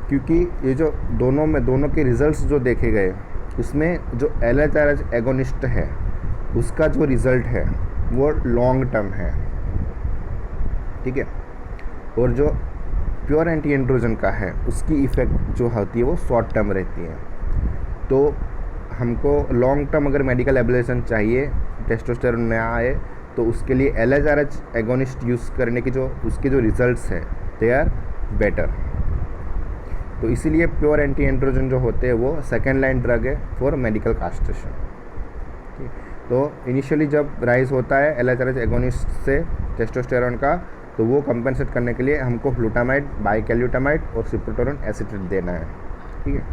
क्योंकि ये जो दोनों के रिजल्ट्स जो देखे गए, उसमें जो LHRH एगोनिस्ट है उसका जो रिज़ल्ट है वो लॉन्ग टर्म है, ठीक है। और जो प्योर एंटी एंड्रोजन का है उसकी इफ़ेक्ट जो होती है वो शॉर्ट टर्म रहती है। तो हमको लॉन्ग टर्म अगर मेडिकल एब्लेशन चाहिए, टेस्टोस्टेरोन ना आए, तो उसके लिए LHRH एगोनिस्ट यूज़ करने की जो उसके जो रिजल्ट्स हैं दे आर बेटर। तो इसीलिए प्योर एंटी एंड्रोजन जो होते हैं वो सेकेंड लाइन ड्रग है फॉर मेडिकल कास्ट्रेशन। तो इनिशियली जब राइज होता है LHRH एगोनिस्ट से टेस्टोस्टेरोन का, तो वो कंपेंसेट करने के लिए हमको ग्लूटामाइड, बाइकैल्यूटामाइड और सिप्रोटोरन एसिटेट देना है, ठीक है।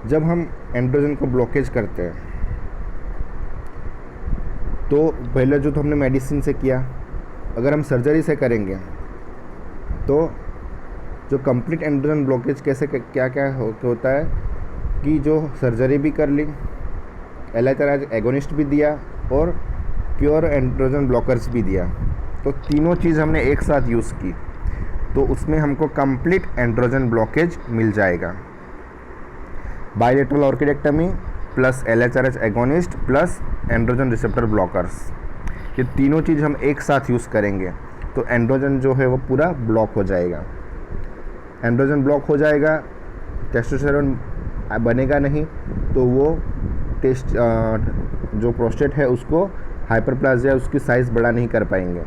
जब हम एंड्रोजन को ब्लॉकेज करते हैं तो पहले जो तो हमने मेडिसिन से किया, अगर हम सर्जरी से करेंगे तो जो कंप्लीट एंड्रोजन ब्लॉकेज कैसे क्या क्या होता है कि जो सर्जरी भी कर ली, LHRH एगोनिस्ट भी दिया और प्योर एंड्रोजन ब्लॉकर्स भी दिया, तो तीनों चीज़ हमने एक साथ यूज़ की, तो उसमें हमको कंप्लीट एंड्रोजन ब्लॉकेज मिल जाएगा। Bilateral orchidectomy plus LHRH agonist plus androgen receptor blockers, ये तीनों चीज़ हम एक साथ यूज़ करेंगे तो एंड्रोजन जो है वो पूरा ब्लॉक हो जाएगा। एंड्रोजन ब्लॉक हो जाएगा, टेस्टोस्टेरोन बनेगा नहीं, तो वो जो प्रोस्टेट है उसको हाइपरप्लाजिया, उसकी साइज़ बड़ा नहीं कर पाएंगे,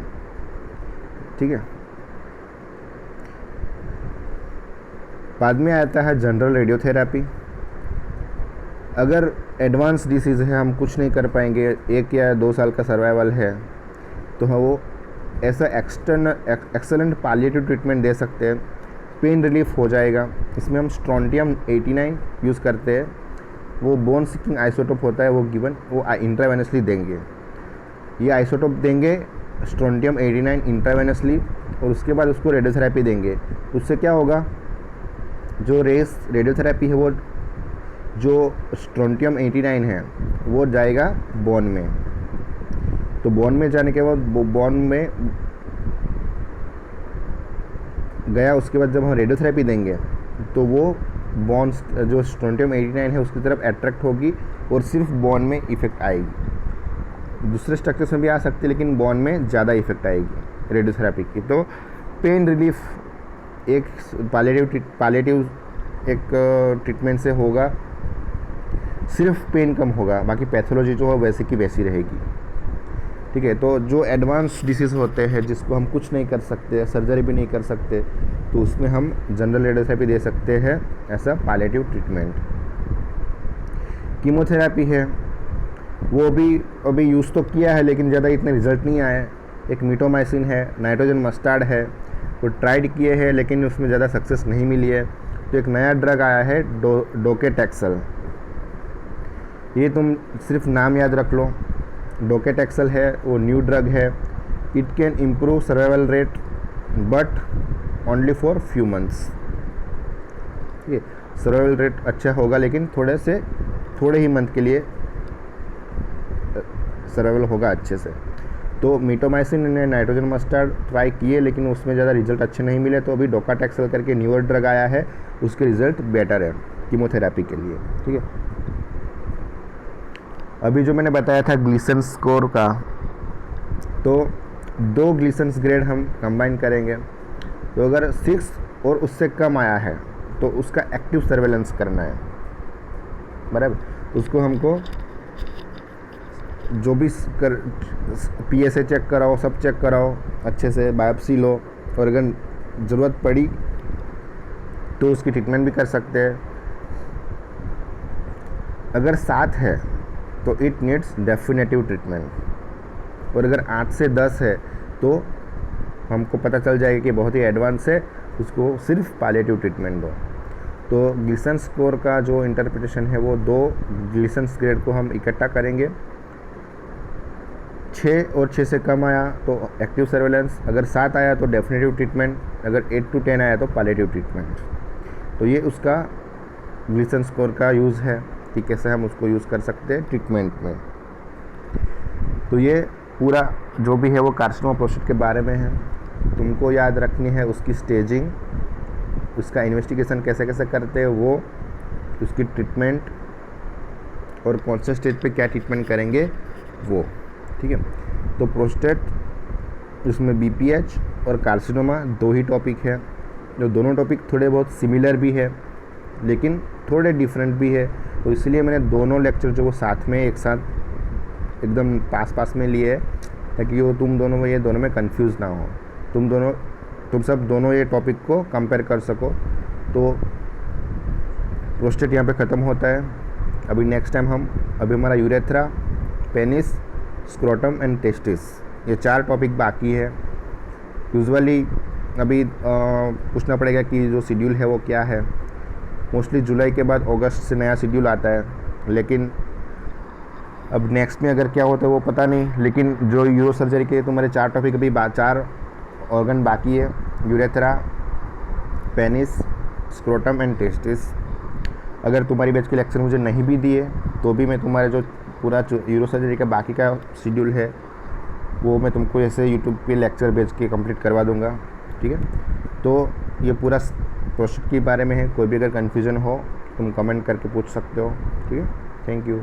ठीक है। बाद में आता है जनरल रेडियोथेरेपी। अगर एडवांस डिसीज़ है, हम कुछ नहीं कर पाएंगे, 1 या 2 साल का सर्वाइवल है, तो हम वो ऐसा एक्सेलेंट पालिएटिव ट्रीटमेंट दे सकते हैं, पेन रिलीफ हो जाएगा। इसमें हम स्ट्रोंटियम 89 यूज़ करते हैं, वो बोन सिकिंग आइसोटोप होता है, वो गिवन वो इंट्रावेनसली देंगे। ये आइसोटोप देंगे स्ट्रोंटियम 89 इंट्रावेनसली, और उसके बाद उसको रेडियोथेरेपी देंगे। उससे क्या होगा, जो रेडियोथेरेपी है वो जो स्ट्रोंटियम 89 है वो जाएगा बोन में, तो बोन में जाने के बाद बोन में गया, उसके बाद जब हम रेडियोथेरेपी देंगे तो वो बोन्स जो स्ट्रोंटियम 89 है उसकी तरफ अट्रैक्ट होगी और सिर्फ बोन में इफ़ेक्ट आएगी। दूसरे स्ट्रक्चर्स में भी आ सकती है लेकिन बोन में ज़्यादा इफेक्ट आएगी रेडियोथेरेपी की। तो पेन रिलीफ एक पालिएटिव एक ट्रीटमेंट से होगा, सिर्फ पेन कम होगा, बाकी पैथोलॉजी जो है वैसे की वैसी रहेगी, ठीक है। तो जो एडवांस डिसीज़ होते हैं जिसको हम कुछ नहीं कर सकते, सर्जरी भी नहीं कर सकते, तो उसमें हम जनरल रेडियोथेरेपी दे सकते हैं ऐसा पालिएटिव ट्रीटमेंट। कीमोथेरेपी है, वो भी अभी यूज़ तो किया है लेकिन ज़्यादा इतने रिजल्ट नहीं आए। एक मिटोमाइसिन है, नाइट्रोजन मस्टार्ड है, वो ट्राइड किए हैं लेकिन उसमें ज़्यादा सक्सेस नहीं मिली है। तो एक नया ड्रग आया है डोकेटेक्सल, ये तुम सिर्फ नाम याद रख लो, डोकेटेक्सल है, वो न्यू ड्रग है। It can improve survival rate but only for few months, ठीक है। सर्वाइवल रेट अच्छा होगा लेकिन थोड़े ही मंथ के लिए सर्वाइवल होगा अच्छे से। तो मिटोमाइसिन ने नाइट्रोजन मस्टार्ड ट्राई किए लेकिन उसमें ज़्यादा रिजल्ट अच्छे नहीं मिले, तो अभी डोकाटेक्सल करके न्यूअर ड्रग आया है, उसके रिजल्ट बेटर है कीमोथेरेपी के लिए, ठीक है। अभी जो मैंने बताया था ग्लीसन स्कोर का, तो 2 ग्लीसन ग्रेड हम कंबाइन करेंगे। तो अगर 6 और उससे कम आया है तो उसका एक्टिव सर्वेलेंस करना है, बराबर। उसको हमको जो भी PSA चेक कराओ, सब चेक कराओ अच्छे से, बायोप्सी लो, और अगर ज़रूरत पड़ी तो उसकी ट्रीटमेंट भी कर सकते हैं। अगर 7 है तो इट नीड्स डेफिनेटिव ट्रीटमेंट, और अगर 8 से 10 है तो हमको पता चल जाएगा कि बहुत ही एडवांस है, उसको सिर्फ पालिएटिव ट्रीटमेंट दो। तो ग्लीसन स्कोर का जो इंटरप्रिटेशन है वो 2 ग्लीसन ग्रेड को हम इकट्ठा करेंगे। 6 और 6 से कम आया तो एक्टिव सर्वेलेंस, अगर 7 आया तो डेफिनेटिव ट्रीटमेंट, अगर 8 to 10 आया तो पालिएटिव ट्रीटमेंट। तो ये उसका ग्लीसन स्कोर का यूज़ है कि कैसे हम उसको यूज़ कर सकते हैं ट्रीटमेंट में। तो ये पूरा जो भी है वो कार्सिनोमा प्रोस्टेट के बारे में है। तुमको याद रखनी है उसकी स्टेजिंग, उसका इन्वेस्टिगेशन कैसे कैसे करते हैं वो, उसकी ट्रीटमेंट और कौन से स्टेज पे क्या ट्रीटमेंट करेंगे वो, ठीक है। तो प्रोस्टेट, इसमें BPH और कार्सिनोमा 2 ही टॉपिक है, जो दोनों टॉपिक थोड़े बहुत सिमिलर भी है लेकिन थोड़े डिफरेंट भी है। तो इसलिए मैंने दोनों लेक्चर जो वो साथ में एक साथ एकदम पास में लिए है, ताकि वो तुम दोनों ये दोनों में कंफ्यूज ना हो, तुम सब दोनों ये टॉपिक को कंपेयर कर सको। तो प्रोस्टेट यहाँ पे ख़त्म होता है। अभी नेक्स्ट टाइम अभी हमारा urethra, penis, scrotum and testis, ये 4 टॉपिक बाकी है। यूजुअली अभी पूछना पड़ेगा कि जो शेड्यूल है वो क्या है। मोस्टली जुलाई के बाद अगस्त से नया शेड्यूल आता है, लेकिन अब नेक्स्ट में अगर क्या होता है वो पता नहीं। लेकिन जो यूरो सर्जरी के तुम्हारे 4 टॉपिक अभी 4 ऑर्गन बाकी है, urethra, penis, scrotum and testis. अगर तुम्हारी बैच के लेक्चर मुझे नहीं भी दिए तो भी मैं तुम्हारे जो पूरा यूरो सर्जरी का बाकी का शेड्यूल है वो मैं तुमको ऐसे यूट्यूब पे लेक्चर भेज के कंप्लीट करवा दूंगा, ठीक है। तो ये पूरा प्रोस्टेट के बारे में है। कोई भी अगर कन्फ्यूज़न हो तुम कमेंट करके पूछ सकते हो, ठीक है। Thank you.